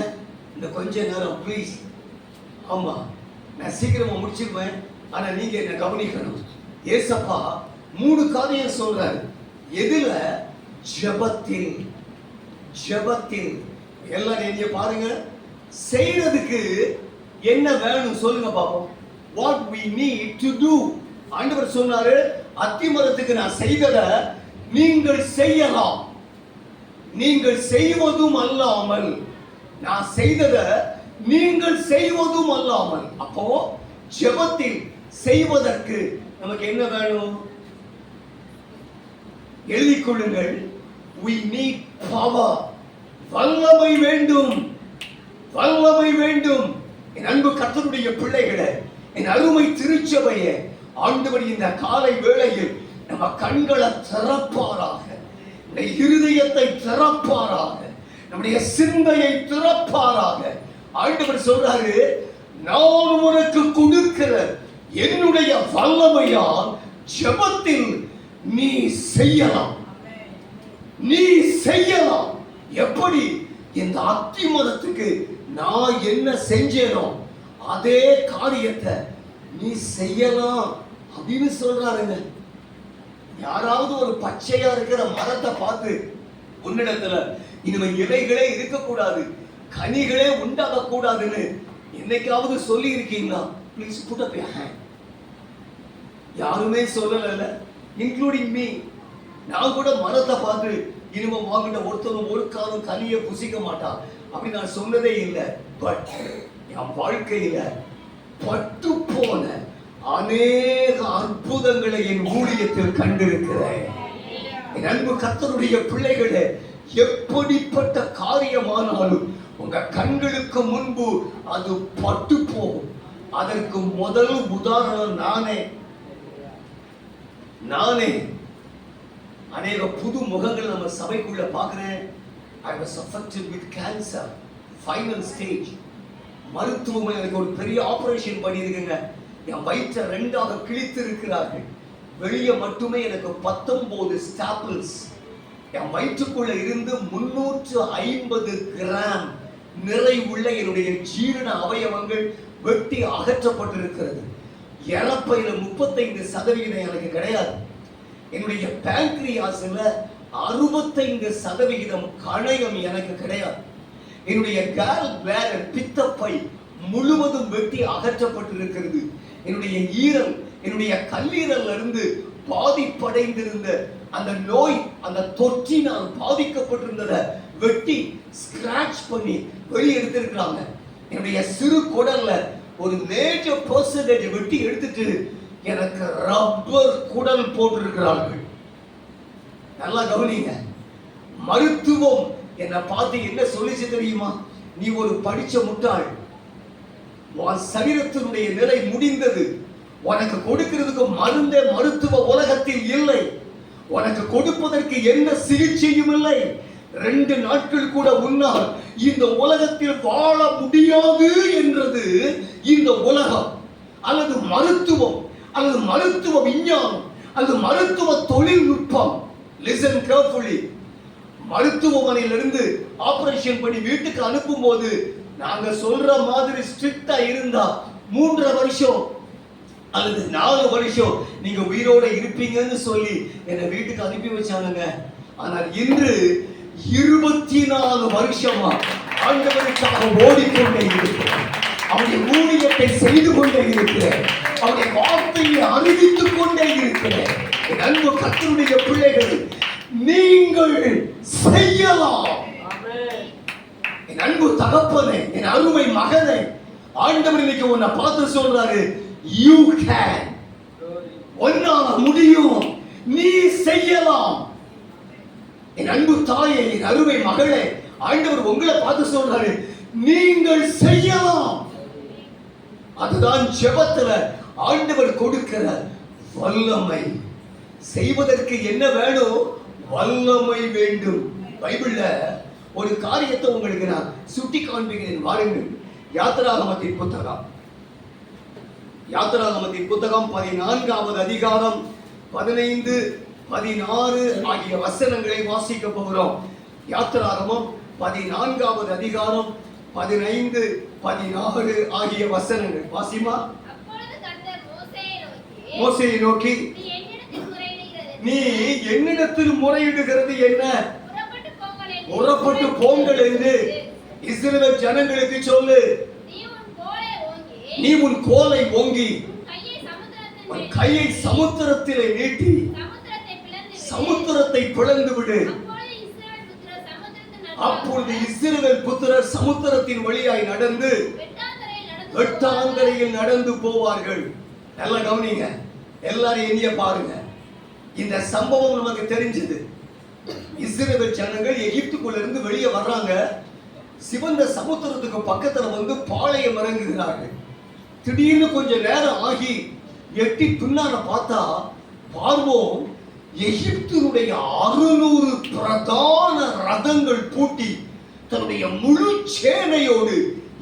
இன்னும் கொஞ்ச நேரம் ப்ளீஸ். ஆமா, நான் சீக்கிரமா முடிச்சிருவேன். ஆனா நீங்க என்ன கவனிக்கணும். ஏசப்பா 3 காரியம் சொல்றாரு. எதுல? ஜெபத்தில். ஜெபத்தில். எல்லாரும் எழுதிய பாருங்க. செய்யறதுக்கு என்ன வேணும் சொல்லுங்க பாப்போம். What we need to do. ஆண்டவர் சொன்னாரு, அத்திமரத்துக்கு நான் செய்ததை நீங்கள் செய்யலாம். நீங்கள் செய்வதும் அல்லாமல், நான் செய்ததை நீங்கள் செய்வதும் அல்லாமல். அப்போ ஜெபத்தில் செய்வதற்கு நமக்கு என்ன வேணும்? எழுதிக் கொள்ளுங்கள். We need power. வல்லமை வேண்டும், வல்லமை வேண்டும். என் அன்பு கர்த்தருடைய பிள்ளைகளே, என் அருமை திருச்சபையே, ஆண்டவர் இந்த காலை வேளையில் நம்ம கண்களை திறப்பாராக, நம்முடைய இருதயத்தை திறப்பாராக, நம்முடைய சிந்தையை திறப்பாராக. ஆண்டவர் சொல்றாரு, நான் உனக்கு கொடுக்கிற என்னுடைய வல்லமையால் ஜெபத்தில் நீ செய்யலாம். நீ செய்யலாம். எப்படி? இந்த அத்திமரத்துக்கு நான் என்ன செஞ்சேனோ அதே காரியத்தை நீ செய்யலாம் அப்படின்னு சொல்றாருங்க. யாராவது ஒரு பச்சையா இருக்கிற மரத்தை பார்த்து உன்னிடத்துல இனிமே இலைகளே இருக்கக்கூடாது, கனிகளே உண்டாக கூடாதுன்னு என்னைக்காவது சொல்லி இருக்கீங்களா? Please put up your hand. யாருமே சொல்லல, இன்க்ளூடிங் மீ. நான் கூட மரத்தை பார்த்து இனிமே வாங்கிட்ட ஒருத்தரும் ஒரு காலம் கனியை புசிக்க மாட்டான் அப்படி நான் சொன்னதே இல்லை. பட் என் வாழ்க்கையில பட்டு போன அநேக அற்புதங்களை என் ஊழியத்தில் கண்டிருக்கிறேன். என் அன்பு கர்த்தருடைய பிள்ளைகளே, எப்படிப்பட்ட காரியமானாலும் உங்க கண்களுக்கு முன்பு அது பட்டு போகும். அதற்கு முதல் உதாரணம் நானே. அநேக புது முகங்கள் நம்ம சபைக்குள்ள பார்க்கிறேன். I was affected with cancer, final stage. மருத்துவமனைக்கு ஒரு பெரிய ஆபரேஷன் பண்ணியிருக்குங்க. என் வயிற்றை 2ஆக கிழித்து இருக்கிறார்கள். வெளியே மட்டுமே எனக்கு 19 ஸ்டாப்பிள்ஸ். என் வயிற்றுக்குள்ள இருந்து 350 கிராம் நிறைவுள்ள என்னுடைய ஜீரண அவயவங்கள் வெட்டி அகற்றப்பட்டிருக்கிறது. இறப்பையில 35% எனக்கு கிடையாது. என்னுடைய பேங்க்ரியாஸ்ல 65% கணையம் எனக்கு கிடையாது. என்னுடைய கால் பிளாடர் பித்தப்பை முழுவதும் வெட்டி அகற்றப்பட்டிருக்கிறது. என்னுடைய ஈரல், என்னுடைய கல்லீரல்ல இருந்து பாதிப்படைந்திருந்த அந்த நோய், அந்த தொற்றினால் பாதிக்கப்பட்டிருந்தத வெட்டி ஸ்கிராட்ச் பண்ணி வெளியே எடுத்திருக்கிறாங்க. என்னுடைய சிறு குடல்ல ஒரு மேஜர் பெர்சன்டேஜ் வெட்டி எடுத்துட்டு எனக்கு ரப்பர் குடல் போட்டிருக்கிறார்கள். நல்லா கவனிங்க. மருத்துவம் என்னை பார்த்து என்ன சொல்லிச்சு தெரியுமா? நீ ஒரு படிச்ச முட்டாள், உன் சரீரத்தினுடைய நிலை முடிந்தது, உனக்கு கொடுக்கிறதுக்கு மருந்தே மருத்துவ உலகத்தில் இல்லை, உனக்கு கொடுப்பதற்கு எந்த சிகிச்சையும் இல்லை, 2 நாட்கள் கூட உன்னால் இந்த உலகத்தில் வாழ முடியாது என்றது இந்த உலகம் அல்லது மருத்துவம் அல்லது மருத்துவ விஞ்ஞானம் அல்லது மருத்துவ தொழில்நுட்பம். Listen carefully. மருத்துவமனையிலிருந்து ஆபரேஷன் பண்ணி வீட்டுக்கு அனுப்பும் போது நாங்க சொல்ற மாதிரி ஸ்ட்ரிக்டா இருந்தா 3.5 வருஷம் அல்லது 4 வருஷம் நீங்க உயிரோட இருப்பீங்கன்னு சொல்லி என்னை வீட்டுக்கு அனுப்பி வச்சானுங்க. ஆனால் இன்று 24 வருஷமா ஆண்டவருக்காக ஓடிக்கொண்டே இருக்கிறேன். அவருடைய ஊழியத்தை செய்து கொண்டே இருக்கிறேன். அவருடைய வார்த்தையை அறிவித்துக் கொண்டே இருக்கிறேன். என் அன்பு கர்த்தருடைய பிள்ளைகள், நீங்கள் செய்யலாம். என் அன்பு தகப்பனே, என் அருமை மகனே, ஆண்டவர் இன்னைக்கு உன்னை பார்த்து சொல்றாரு, you can. உன்னால முடியும், நீ செய்யலாம். என் அன்பு தாயே, என் அருமை மகளே, ஆண்டவர் உங்களை பார்த்து சொல்றாரு, நீங்கள் செய்யலாம். அதுதான் ஜெபத்துல ஆண்டவர் கொடுக்கிற வல்லமை. செய்வதற்கு என்ன வேணும்? வல்லமை வேண்டும். பைபிள்ல ஒரு காரியத்தை உங்களுக்கு நான் சுட்டி காண்பிக்கிறேன், வாருங்கள். யாத்திராகமத்தின் புத்தகம் 14வது அதிகாரம் 15, 16 ஆகிய வசனங்களை வாசிக்க போகிறோம். யாத்திராகமம் 14வது அதிகாரம் 15, 16 ஆகிய வசனங்கள் வாசிமா. மோசேயை நோக்கி, நீ என்னிடத்தில் முறையிடுகிறது என்ன? புறப்பட்டு போங்கள் என்று இஸ்ரவேல் ஜனங்களுக்கு சொல்லு. நீ உன் கோலை ஓங்கி உன் கையை சமுத்திரத்திலே நீட்டி சமுத்திரத்தை பிளந்து விடு. அப்பொழுது இஸ்ரவேல் புத்திரர் சமுத்திரத்தின் வழியாய் நடந்து வெட்டாந்தரையில் நடந்து போவார்கள். நல்லா கவனிங்க, எல்லாரும் எண்ணிய பாருங்க. இந்த சம்பவம் நமக்கு தெரிஞ்சது. இஸ்ரவேல் ஜனங்கள் எகிப்துக்குள்ள இருந்து வெளியே வர்றாங்க. சிவந்த சமுத்திரத்துக்கு பக்கத்துல வந்து பாளையம் இறங்குகிறார்கள். திடீர்னு கொஞ்ச நேரம் ஆகி எட்டி பின்னால பார்த்தா பார்வோன் எகிப்தினுடைய 600 பிரதான ரதங்கள் பூட்டி தன்னுடைய முழு சேனையோடு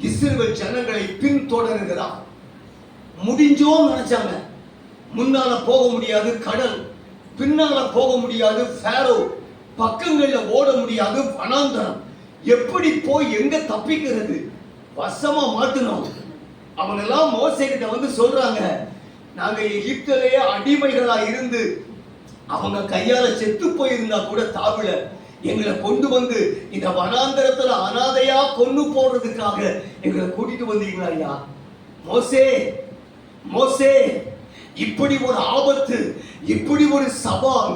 இஸ்ரவேல் ஜனங்களை பின்தொடர்கிறார். முடிஞ்சோன்னு நினைச்சாங்க. முன்னால போக முடியாது கடல், பின்னால போக முடியாது ஃபாரோ, பக்கங்கள்ல ஓட முடியாது வனாந்தரம். எப்படி போய் எங்க தப்பிக்கிறது? வசமா மாட்டணும். அவங்க எல்லாம் மோசே கிட்ட வந்து சொல்றாங்க, நாங்க எகிப்திலேயே அடிமைகளா இருந்து அவங்க கையால செத்து போயிருந்தா கூட தாவில எங்களை கொண்டு வந்து இந்த வனாந்தரத்துல அனாதையா கொண்டு போடுறதுக்காக எங்களை கூட்டிட்டு வந்தீங்களா ஐயா? மோசே மோசே, இப்படி ஒரு ஆபத்து, இப்படி ஒரு சவால்,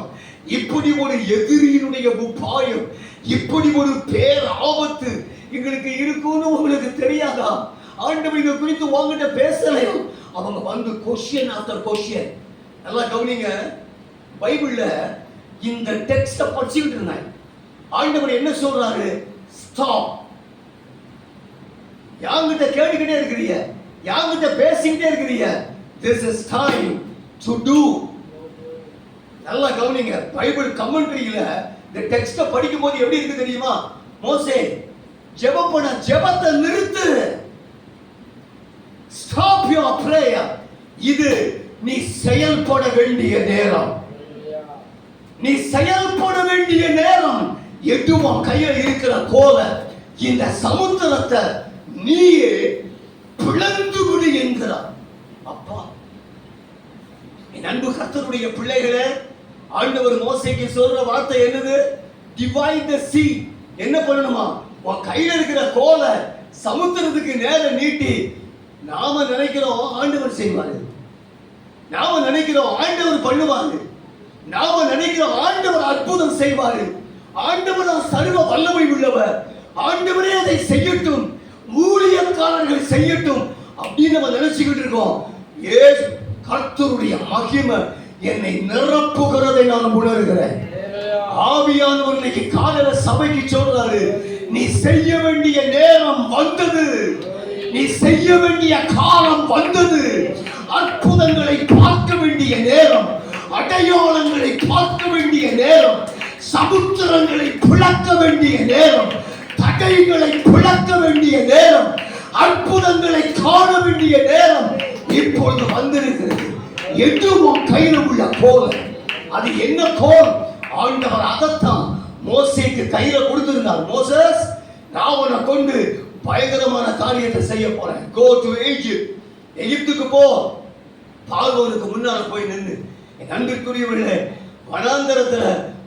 இப்படி ஒரு எதிரியினுடைய உபாயம், இப்படி ஒரு பேர் ஆபத்து எங்களுக்கு இருக்குன்னு உங்களுக்கு தெரியாதா? ஆண்டவர் இதை குறித்து உங்ககிட்ட பேசலையோ? அவங்க வந்து கொஸ்டின் ஆஃப்டர் கொஸ்டின். நல்லா கவனிங்க. பைபிள்ல இந்த டெக்ஸ்ட படிச்சுக்கிட்டு இருந்தாங்க. ஆண்டவர் என்ன சொல்றாரு? ஸ்டாப். யாங்கிட்ட கேட்டுக்கிட்டே இருக்கிறீங்க, யாங்கிட்ட பேசிக்கிட்டே இருக்கிறீங்க. This is time to do. நல்லா கவனிங்க. பைபிள் கமெண்ட்ரியில இந்த டெக்ஸ்ட படிக்கும் போது எப்படி இருக்கு தெரியுமா? மோசே ஜெபம் பண்ண, ஜெபத்தை நிறுத்து. Stop your prayer. இது நீ செயல்பட வேண்டிய நேரம். நீ செயல்பட வேண்டிய நேரம். எதுவும் கையில் இருக்கிற கோல இந்த சமுத்திரத்தை நீயே பிளந்து விடு என்கிறார். அப்பா, என் அன்பு கர்த்தருடைய பிள்ளைகளே, ஆண்டவர் மோசேக்கு சொல்ற வார்த்தை என்னது? டிவைட் தி சீ. என்ன பண்ணணுமா? உன் கையில இருக்கிற கோலை சமுத்திரத்துக்கு நேர நீட்டி. நாம நினைக்கிறோம் ஆண்டவர் செய்வாரு, நாம நினைக்கிறோம் ஆண்டவர் பண்ணுவாரு, நாம நினைக்கிறோம் ஆண்டவர் அற்புதம் செய்வாரு, ஆண்டவர் சர்வ வல்லமை உள்ளவர், ஆண்டவரே அதை செய்யட்டும், ஊழியக்காரர்கள் செய்யட்டும் அப்படின்னு நம்ம நினைச்சுக்கிட்டு இருக்கோம். ஏசு கர்த்தருடைய மகிமை என்னை நிரப்புகிறதை நான் உணர்கிறேன். ஆவியானவர் இன்னைக்கு காலையில சபைக்கு சொல்றாரு, நீ செய்ய வேண்டிய நேரம் வந்தது, நீ செய்ய வேண்டிய காலம் வந்தது. அற்புதங்களை பார்க்க வேண்டிய நேரம், அடையாளங்களை பார்க்க வேண்டிய நேரம், சமுத்திரங்களை பிளக்க வேண்டிய நேரம், தடைகளை பிளக்க வேண்டிய நேரம், அற்புதங்களை காண வேண்டிய நேரம் இப்பொழுது வந்திருக்கிறது. எதுவும் கையில் உள்ள கோல், அது என்ன கோல்? ஆண்டவர் அதைத்தான் மோசேக்கு கையில கொடுத்திருந்தார். மோசஸ், நான் உன்னை கொண்டு பயங்கரமான காரியத்தை செய்ய போறேன். Go to Egypt. எகிப்துக்கு போ. பார்வோனுக்கு முன்னால போய் நின்று. என் அன்பிற்குரியவர்களே, வனாந்தரத்துல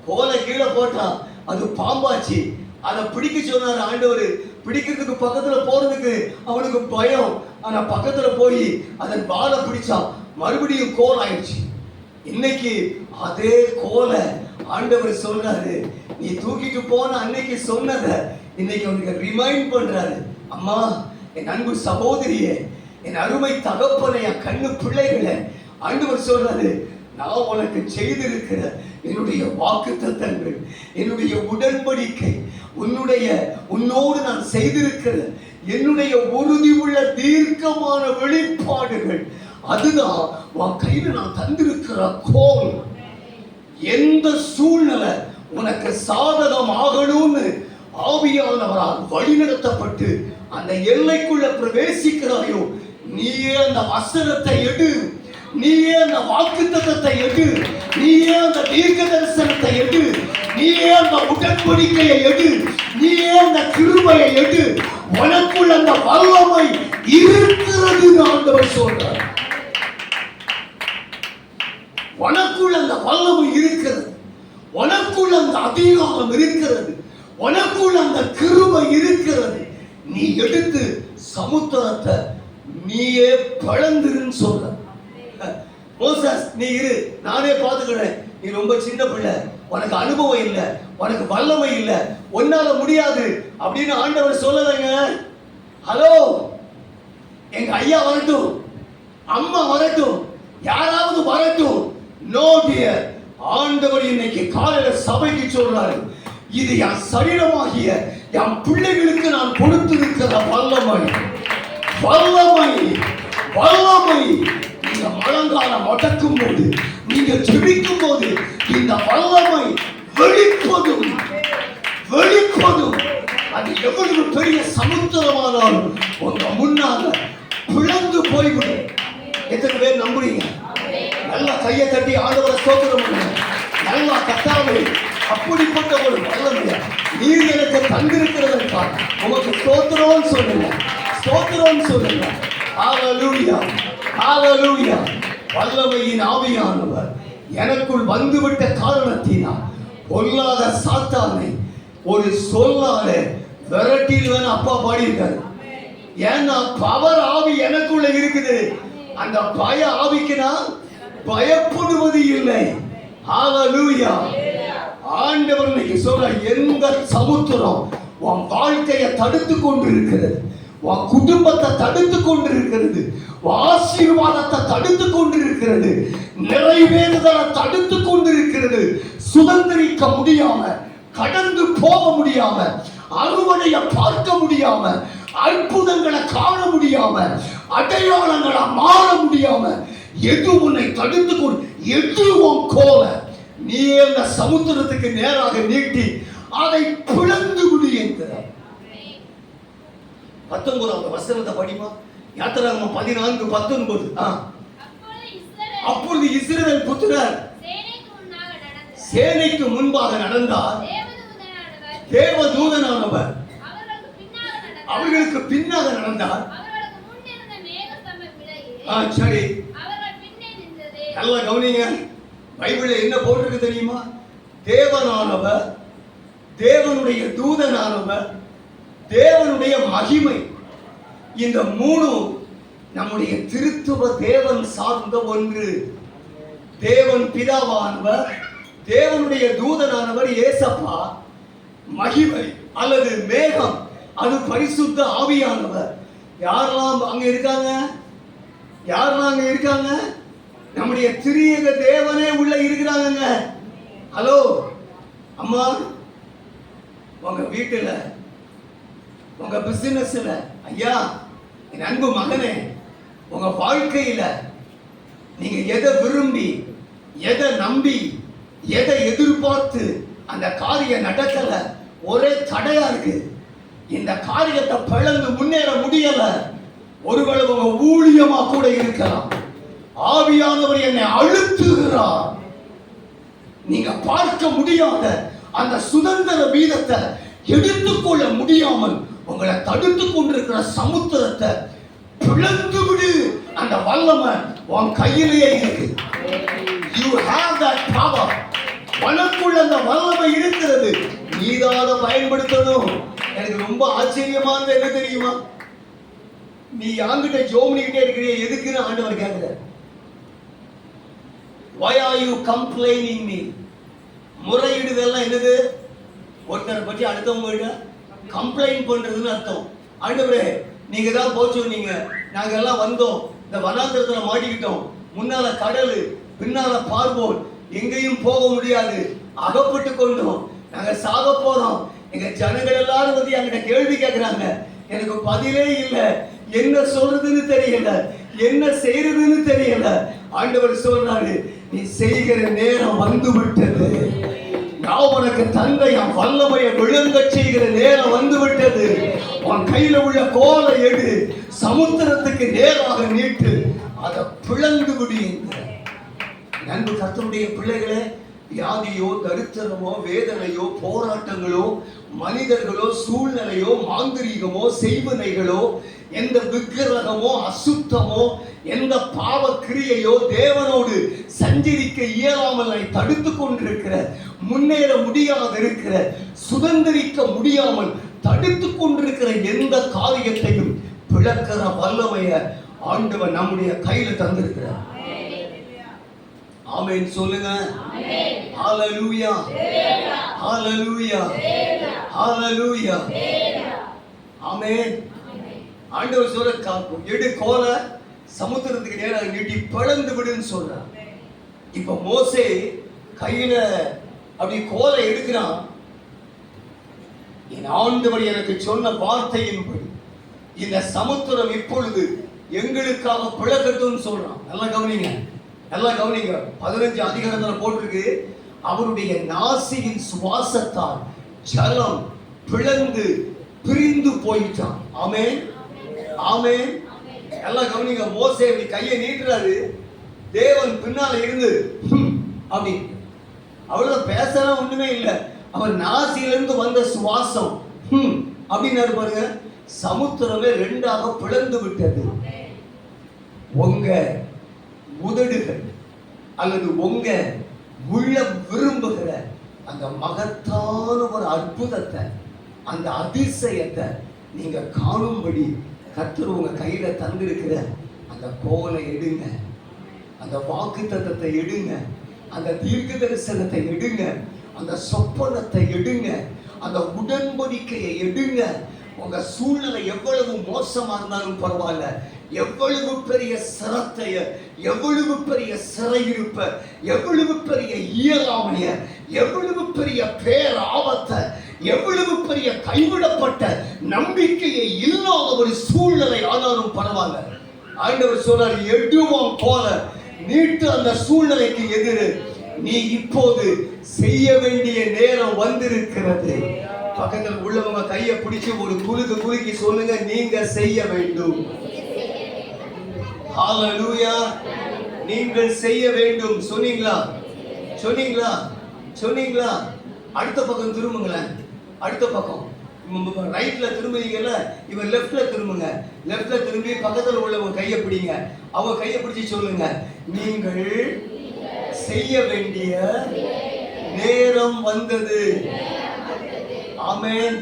கோலை கீழே போட்டா அது பாம்பாச்சு. அதை பிடிக்க சொன்னார் ஆண்டவர். பிடிக்கிறதுக்கு பக்கத்துல போறதுக்கு அவனுக்கு பயம். ஆனா பக்கத்துல போய் அதன் வாலை பிடிச்சான். மறுபடியும் கோல் ஆயிடுச்சு. இன்னைக்கு அதே கோலை ஆண்டவர் சொல்றாரு, நீ தூக்கிட்டு போன அன்னைக்கு சொன்னத இன்னைக்கு அவனுக்கு ரிமைண்ட் பண்றாரு. அம்மா, என் அன்பு சகோதரியே, என் அருமை தகப்பனை, என் கண்ணு பிள்ளைகளை ஆண்டவர் சொல்றாரு, நான் உனக்கு செய்திருக்கிற என்னுடைய வாக்குத்தத்தங்கள், என்னுடைய உடன்படிக்கை, உன்னோடு நான் செய்திருக்கிற என்னுடைய உறுதி உள்ள தீர்க்கமான வெளிப்பாடுகள், அதுதான் உன் கையில நான் தந்திருக்கிற கோல். எந்த சூழ்நிலை உனக்கு சாதகம் ஆகணும்னு ஆவியானவரால் வழிநடத்தப்பட்டு அந்த எல்லைக்குள்ள பிரவேசிக்கிறாயோ, நீயே அந்த வசனத்தை எடு, நீயே அந்த வாக்குத்தத்தத்தை எடு, நீயே அந்த தீர்க்க தரிசனத்தை எடு, நீயே அந்த உடன்படிக்கையை எடு, நீயே அந்த கிருபையை எடு. உனக்குள்ள அந்த வல்லமை இருக்கிறது ஆண்டவர் சொல்றார். உனக்குள்ள அந்த வல்லமை இருக்கிறது, உனக்குள்ள அந்த அதிகாரம் இருக்கிறது, உனக்குள்ள அந்த கிருபை இருக்கிறது. நீ எடுத்து சமுத்திரத்தை நீயே பழந்துருன்னு சொல்ற. மோசஸ், நீ இரு, நானே பார்த்துக்கிறேன், நீ ரொம்ப சின்ன பிள்ளை, உனக்கு அனுபவம் இல்லை, உனக்கு வல்லமை இல்லை, உன்னால முடியாது அப்படின்னு ஆண்டவர் சொல்லலைங்க. ஹலோ, எங்க ஐயா வரட்டும், அம்மா வரட்டும், யாராவது வரட்டும், நோ டியர். ஆண்டவர் இன்னைக்கு காலையில சபைக்கு சொல்றாரு, இது என் சரீரமாகிய என் பிள்ளைகளுக்கு நான் கொடுத்திருக்கிற வல்லமை, வல்லமை, வல்லமை. நீங்க முழங்காலம் அடக்கும் போது, நீங்க ஜெபிக்கும் போது இந்த வல்லமை வெளிப்படும், வெளிப்படும். அது எவ்வளவு பெரிய சமுத்திரமானாலும் உங்க முன்னால பிளந்து போய்விடும். எத்தனை பேர் நம்புறீங்க? நல்லா கையை தட்டி ஆண்டவரை ஸ்தோத்திரம் பண்ணுங்க. நல்லா கத்தாவே, அப்படிப்பட்ட ஒரு வல்லமையா நீர் எனக்கு தந்திருக்கிறதற்காக உமக்கு ஸ்தோத்திரம் சொல்லுங்க, ஸ்தோத்திரம் சொல்லுங்க. ஹalleluya, ஹalleluya. வல்லமையின் ஆவியானவர் எனக்குள் வந்துவிட்ட காரணத்தினால் பொல்லாத சாத்தானை ஒரு சொல்லால விரட்டிடுவேன் அப்பா பாடியிருக்காரு. ஏன்னா பவர் ஆவி எனக்குள்ள இருக்குது. அந்த பய ஆவிக்கு நான் பயப்படுவது இல்லை. ஹalleluya. ஆண்டவர் இன்னைக்கு சொல்ற, எந்த சமுத்திரம் உன் வாழ்க்கையை தடுத்து கொண்டு இருக்கிறது, உன் குடும்பத்தை தடுத்து கொண்டு இருக்கிறது, ஆசீர்வாதத்தை தடுத்து கொண்டு இருக்கிறது, நிறைவேறுதலை தடுத்து கொண்டு இருக்கிறது, சுதந்திரிக்க முடியாம, கடந்து போக முடியாம, அறுவடையை பார்க்க முடியாம, அற்புதங்களை காண முடியாம, அடையாளங்களை மாற முடியாம, எது உன்னை தடுத்து கொண்டு, எது உன் கோல நீயே அந்த சமுத்திரத்துக்கு நேராக நீட்டி அதை பிளந்து விடு என்கிறார். 19வது வசனத்தை படிமா. யாத்திராகமம் 14:19. அப்பொழுது இஸ்ரவேல் புத்திரர் சேனைக்கு முன்பாக நடந்தார். தேவதூதனானவர் அவர்களுக்கு பின்னாக நடந்தார். சரி, நல்லா கவனிங்க. பைபிள்ல என்ன போட்டிருக்கு தெரியுமா? தேவனானவர், தேவனுடைய தூதனானவர், தேவனுடைய மகிமை. இந்த மூணும் நம்முடைய திருத்துவ தேவன் சார்ந்த ஒன்று. தேவன் பிதாவானவர், தேவனுடைய தூதனானவர் ஏசப்பா, மகிமை அல்லது மேகம் அது பரிசுத்த ஆவியானவர். யாரெல்லாம் அங்க இருக்காங்க? யாரெல்லாம் அங்க இருக்காங்க? நம்முடைய திரியேக தேவனே உள்ள இருக்கிறாங்க. ஹலோ அம்மா, உங்க வீட்டுல, உங்க பிசினஸ்ல, ஐயா என் அன்பு மகனே, உங்க வாழ்க்கையில நீங்க எதை விரும்பி, எதை நம்பி, எதை எதிர்பார்த்து அந்த காரியம் நடக்கல, ஒரே தடையா இருக்கு, இந்த காரியத்தை பிளந்து முன்னேற முடியல. ஒருவேளை உங்க ஊழியமா கூட இருக்கலாம். ஆவியானவர் என்னை அழுத்துகிறார். நீங்க பார்க்க முடியாத அந்த சுதந்திர வீதத்தை எடுத்துக்கொள்ள முடியாமல் உங்களை தடுத்து கொண்டிருக்கிற சமுத்திரத்தை பிளந்து விடு. அந்த வல்லமை உன் கையிலேயே இருக்கு. You have that power. உனக்குள்ள அந்த வல்லமை இருக்கிறது. நீதான் அதை பயன்படுத்தணும். எனக்கு ரொம்ப ஆச்சரியமானது என்ன தெரியுமா? நீ யாங்கிட்ட ஜோம்னிக்கிட்டே இருக்கிற எதுக்குன்னு ஆண்டவர் கேட்கிறார். Why are you complaining me? முறையிடுதெல்லாம் என்னது? ஒருத்தரை பற்றி அடுத்தவங்க கம்ப்ளைண்ட் பண்றதுன்னு அர்த்தம். ஆண்டவரே, நீங்க தான் போச்சு, நீங்க நாங்க எல்லாம் வந்தோம், இந்த வனாந்திரத்துல மாட்டிக்கிட்டோம், முன்னால கடல், பின்னால பார்வோன், எங்கேயும் போக முடியாது, அகப்பட்டு கொண்டோம், நாங்க சாக போறோம். எங்க ஜனங்கள் எல்லாரும் வந்து என்கிட்ட கேள்வி கேட்கிறாங்க, எனக்கு பதிலே இல்லை, என்ன சொல்றதுன்னு தெரியல, என்ன செய்யறதுன்னு தெரியல. ஆண்டவர் சொல்றாரு, நீ செய்கிற நேரம் வந்து விட்டது. நான் உனக்கு தந்தை என் வல்லமையை விளங்க செய்கிற நேரம் வந்து விட்டது. உன் கையில உள்ள கோலை எடு, சமுத்திரத்துக்கு நேராக நீட்டு, அதை பிளந்து விடு. நண்பு கர்த்தருடைய பிள்ளைகளே, வியாதியோ, தரித்திரமோ, வேதனையோ, போராட்டங்களோ, மனிதர்களோ, சூழ்நிலையோ, மாந்திரீகமோ, செய்வனைகளோ, எந்த விக்கிரகமோ, அசுத்தமோ, எந்த பாவ கிரியையோ தேவனோடு சஞ்சரிக்க இயலாமல் தடுத்து கொண்டிருக்கிற, முன்னேற முடியாது இருக்கிற, சுதந்திரிக்க முடியாமல் தடுத்து கொண்டிருக்கிற எந்த காரியத்தையும் பிளக்கிற வல்லமைய ஆண்டவர் நம்முடைய கையில தந்திருக்கிறார். ஆமென் சொல்லுங்க. ஹalleluya, ஹalleluya, ஹalleluya. ஆமென். ஆண்டவர் சொல்ற எடு கோலை, சமுத்திரத்துக்கு நேராக நீட்டி பிளந்து விடுன்னு சொல்றார். இப்ப மோசே கையில அப்படி கோலை எடுக்கிறான். என் ஆண்டவர் எனக்கு சொன்ன வார்த்தையின்படி இந்த சமுத்திரம் இப்பொழுது எங்களுக்காக பிளக்கட்டும்னு சொல்றான். நல்லா கவனிங்க, நல்லா கவனிங்க. 15 அதிகாரத்துல போட்டிருக்கு, அவருடைய நாசியின் சுவாசத்தால் ஜலம் பிளந்து பிரிந்து போயிட்டான். ஆமென், ஆமென். எல்லாம் கவனிங்க. மோசே கையை நீட்டுறாரு, தேவன் பின்னால இருந்து அப்படி அவ்வளவு பேசலாம் ஒண்ணுமே இல்லை. அவர் நாசியிலிருந்து வந்த சுவாசம் அப்படின்னாரு பாருங்க. சமுத்திரமே 2ஆக பிளந்து விட்டது. உங்க உதடுகள் அல்லது உங்க உள்ள விரும்புகிற அந்த மகத்தான ஒரு அற்புதத்தை, அந்த அதிசயத்தை நீங்க காணும்படி கர்த்தர் உங்க கையில தந்திருக்கிற அந்த கோலை எடுங்க, அந்த வாக்குத்தத்தத்தை எடுங்க, அந்த தீர்க்க தரிசனத்தை எடுங்க, அந்த சொப்பனத்தை எடுங்க, அந்த உடன்படிக்கையை எடுங்க. உங்க சூழ்நிலை எவ்வளவு மோசமா இருந்தாலும் பரவாயில்ல, எவ்வளவு பெரிய சிரத்தைய, எவ்வளவு பெரிய சிறையிருப்ப, எவ்வளவு பெரிய இயலாமைய, எவ்வளவு பெரிய பேராபத்தை, எவ்வளவு பெரிய கைவிடப்பட்ட நம்பிக்கையை இல்லாத ஒரு சூழ்நிலை ஆனாலும் பரவாயில்ல. ஆண்டவர் சொல்றார், எடுவோம் போல நீட்டு அந்த சூழ்நிலைக்கு எதிரு நீ இப்போது செய்ய வேண்டிய நேரம் வந்திருக்கிறது. பக்கத்தில் உள்ளவங்க கையை பிடிச்சு ஒரு குலுக்கி சொல்லுங்க, நீங்க செய்ய வேண்டும். ஹalleluya. நீங்கள் செய்ய வேண்டும். சொன்னீங்களா? சொன்னீங்களா? சொன்னீங்களா? அடுத்த பக்கம் திரும்புங்களேன். அடுத்த பக்கம் ரைட்ல திரும்புறீங்கல்ல, இவன் லெஃப்ட்ல திரும்புங்க. லெஃப்ட்ல திரும்பி பக்கத்தில் உள்ளவங்க கையை பிடிங்க. அவங்க கையை பிடிச்சி சொல்லுங்க, நீங்கள் செய்ய வேண்டிய நேரம் வந்தது. ஆமென்,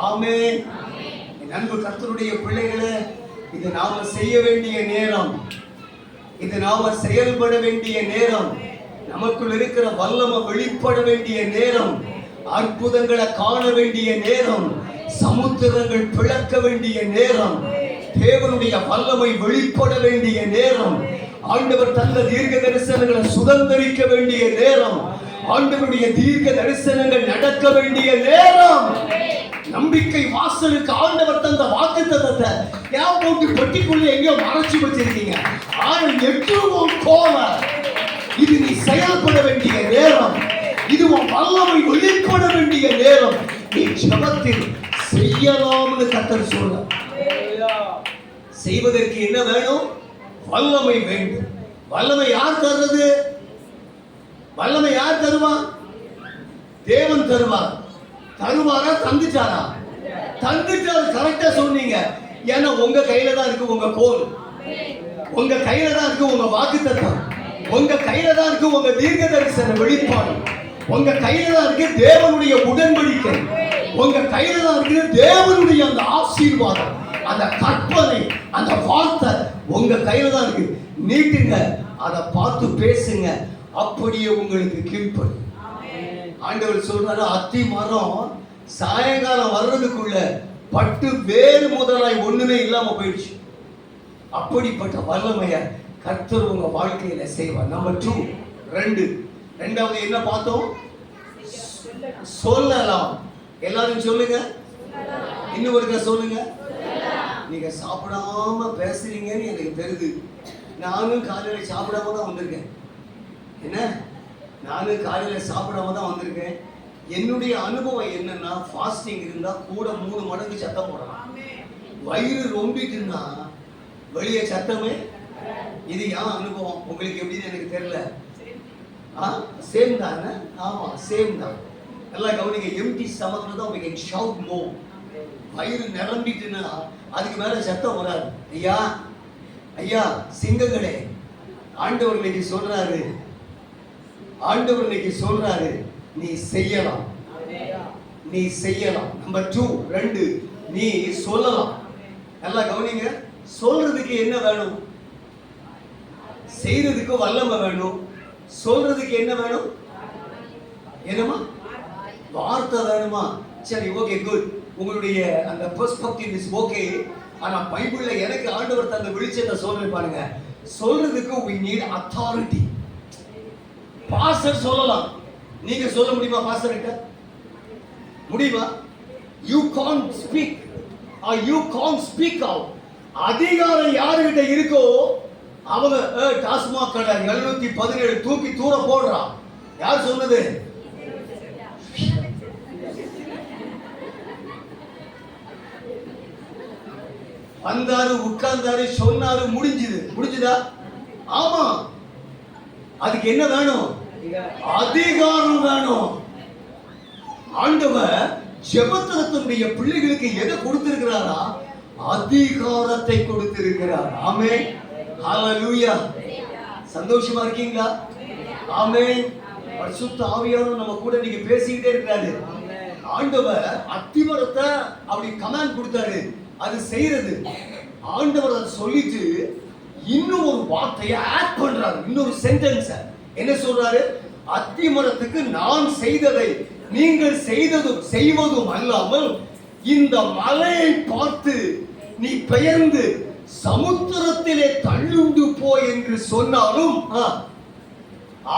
ஆமென். அன்பு கர்த்தருடைய பிள்ளைகளே, இது நாம செய்ய வேண்டிய நேரம். இது நாம செயல்பட வேண்டிய நேரம். நமக்குள் இருக்கிற வல்லமை வெளிப்பட வேண்டிய நேரம். அற்புதங்களை காண வேண்டிய நேரம். சமுத்திரங்கள் பிளக்க வேண்டிய நேரம். தேவனுடைய வல்லமை வெளிப்பட வேண்டிய நேரம். ஆண்டவர் தந்த தீர்க்க தரிசனங்களை சுதந்திரிக்க வேண்டிய நேரம். ஆண்டவருடைய தீர்க்க தரிசனங்கள் நடக்க வேண்டிய நேரம். நம்பிக்கை வாசலுக்கு ஆண்டவர் தந்த வாக்குத்தத்தத்தை ஏன் போட்டு பெட்டிக்குள்ள எங்கேயோ மறைச்சு வச்சிருக்கீங்க? ஆனால் எட்டுவோம் கோல. இது நீ செயல்பட வேண்டிய நேரம். இது உன் வல்லமை வெளிப்பட வேண்டிய நேரம். நீ ஜெபத்தில் செய்யலாம்னு கர்த்தர் சொல்ற. செய்வதற்கு என்ன வேணும்? வல்லமை வேண்டும். வல்லமை யார் தருவது? வல்லமை யார் தருவா? தேவன் தருவார். தருவாரா? தந்துட்டாரா? தந்துட்டாரு. கரெக்டா சொன்னீங்க. ஏன்னா உங்க கையில தான் இருக்கு உங்க கோல். உங்க கையில தான் இருக்கு உங்க வாக்குத்தத்தம். உங்க கையில தான் இருக்கு உங்க தீர்க்க தரிசன வெளிப்பாடு. உங்க கையில தான் இருக்கு தேவனுடைய உடன்படிக்கை. உங்க கையில தான் இருக்கு தேவனுடைய அந்த ஆசீர்வாதம், அந்த கற்பனை, அந்த வார்த்தை உங்க கையில தான் இருக்கு. நீட்டுங்க, அதை பார்த்து பேசுங்க. அப்படியே உங்களுக்கு கீழ்ப்படும். ஆண்டவர் சொல்றாரு, அத்தி மரம் சாயங்காலம் வர்றதுக்குள்ள பட்டு வேறு முதலாய் ஒண்ணுமே இல்லாம போயிடுச்சு. அப்படிப்பட்ட வல்லமைய கர்த்தர் உங்க வாழ்க்கையில செய்வார். நம்பர் 2. ரெண்டாவது என்ன பார்த்தோம்? சொல்லலாம். எல்லாரும் சொல்லுங்க. இன்னும் ஒருக்க சொல்லுங்க. நீங்க சாப்பிடாம பேசுறீங்கன்னு எனக்கு தெரியுது. நானும் காலையில சாப்பிடாம தான் வந்திருக்கேன். என்ன? நானும் காலையில சாப்பிடாம தான் வந்திருக்கேன். என்னுடைய அனுபவம் என்னன்னா, ஃபாஸ்டிங் இருந்தா கூட 3 மடங்கு சத்தம் போடலாம். வயிறு ரொம்பிட்டுன்னா வெளியே சத்தமே. இது என் அனுபவம். உங்களுக்கு எப்படின்னு எனக்கு தெரியல. சேம் தானே? ஆமா, சேம் தான். எல்லாம் கவனிங்க. எம்டி ஸ்டமக்ல தான் we can shout more. வயிறு நிரம்பிட்டுன்னா அதுக்கு மேல சத்தம் வராது. ஐயா ஐயா சிங்கங்களே, ஆண்டவர் இன்னைக்கு சொல்றாரு, ஆண்டவர் இன்னைக்கு சொல்றாரு, நீ செய்யலாம், நீ செய்யலாம். நம்பர் 2, நீ சொல்லலாம். நல்லா கவனிங்க. சொல்றதுக்கு என்ன வேணும்? செய்யறதுக்கு வல்லமை வேணும். சொல்றதுக்கு என்ன வேணும்? என்னமா? வார்த்தை வேணுமா? சரி, ஓகே, குட். உங்களுடைய அந்த பெர்ஸ்பெக்டிவ் இஸ் ஓகே. ஆனா பைபிள்ல எனக்கு ஆண்டவர் தந்த வெளிச்சத்தை சொல்றேன் பாருங்க. சொல்றதுக்கு we need authority. பாஸ்டர் சொல்லலாம். நீங்க சொல்ல முடியுமா? பாஸ்டர் கிட்ட முடியுமா? you can't speak or you can't speak out. அதிகாரம் யாருகிட்ட இருக்கோ அவங்க டாஸ்மாக் கடை 717 தூக்கி தூர போடுறான். யார் சொன்னது? வந்தாரு, உட்கார்ந்தாரு, சொன்னாரு, முடிஞ்சுதா? ஆமா. அதுக்கு என்ன வேணும்? அதிகாரம் வேணும். ஆண்டவர் ஜெபத்தினுடைய பிள்ளைகளுக்கு எதை கொடுத்திருக்கிறாரா? அதிகாரத்தை கொடுத்திருக்கிறார். ஆமென், ஹalleluya. சந்தோஷமா இருக்கீங்களா? ஆமென். பரிசுத்த ஆவியானவர் நம்ம கூட நீங்க பேசிக்கிட்டே இருக்காரு. ஆண்டவர் அத்திமரத்தை அப்படி கமாண்ட் கொடுத்தாரு, அது செய்யறது. ஆண்டவர் அதை சொல்லிட்டு இன்னும் ஒரு வார்த்தையை ஆட் பண்றாரு, இன்னொரு சென்டென்ஸ். என்ன சொல்றாரு? அத்திமரத்துக்கு நான் செய்ததை நீங்கள் செய்வதும் அல்லாமல் இந்த மலையை பார்த்து நீ பெயர்ந்து சமுத்திரத்திலே தள்ளுண்டு போ என்று சொன்னாலும்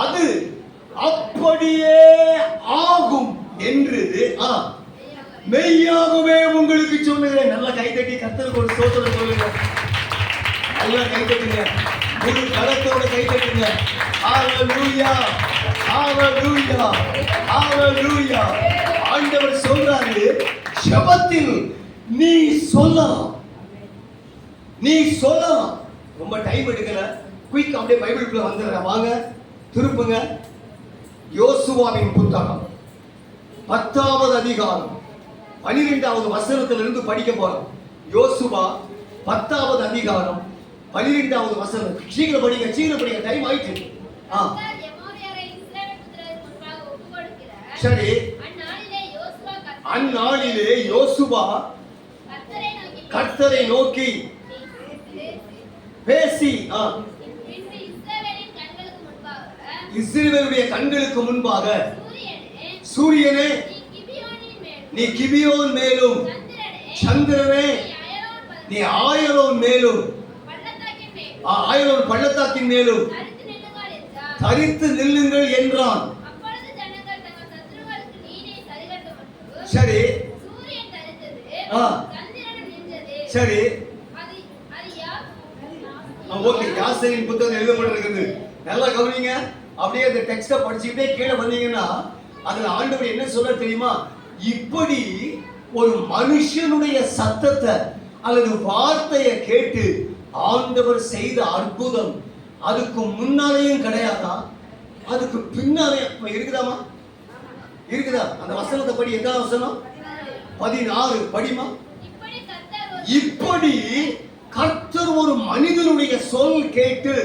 அது அப்படியே ஆகும் என்று மெய்யாகவே உங்களுக்கு சொல்லுகிறேன். நல்ல கைதட்டி கர்த்தருக்கு ஒரு ஸ்தோத்திரம் சொல்லுங்க. எல்லாம் கை தட்டுங்க, முழு பலத்தோட கை தட்டுங்க. ஹalleluya, ஹalleluya, ஹalleluya. ஆண்டவர் சொல்றாரு, ஜெபத்தில் நீ சொல்லலாம், நீ சொல்லலாம். ரொம்ப டைம் எடுக்கல, குயிக் அப்படியே பைபிளுக்குள்ள வந்துடுற. வாங்க திருப்புங்க. யோசுவாவின் புத்தகம் 10வது அதிகாரம் 12வது வசனத்திலிருந்து படிக்க போறோம். யோசுவா 10வது அதிகாரம் 12வது வசனம். சீக்கிரம் படிங்க, சீக்கிரம் படிங்க, டைம் ஆயிடுச்சு. சரி, அந்நாளிலே யோசுவா கர்த்தரை நோக்கி பேசி இஸ்ரவேலுடைய கண்களுக்கு முன்பாக, சூரியனே நீ கிபியோன் மேலும், சந்திரனே நீ ஆயலோன் மேலும், ஆயலோன் பள்ளத்தாக்கின் மேலும் தரித்து நில்லுங்கள் என்றான். சரி, சரி, ஓகே. யாசரின் புத்தகம் எழுதப்பட்டிருக்குது, நல்லா கவனிங்க. அப்படியே அந்த டெக்ஸ்ட படிச்சுக்கிட்டே கீழே வந்தீங்கன்னா அதுல ஆண்டவர் என்ன சொல்ல தெரியுமா? இப்படி ஒரு மனுஷனுடைய சத்தத்தை அல்லது வார்த்தையை கேட்டு ஆண்டவர் செய்த அற்புதம் அதுக்கு முன்னாலேயும் கிடையாதா, அதுக்கு பின்னாலே இருக்குதாமா? இருக்குதா? அந்த வசனத்தை படி. எந்த வசனம்? 16 படிமா. இப்படி கர்த்தர் ஒரு மனிதனுடைய சொல் கேட்டு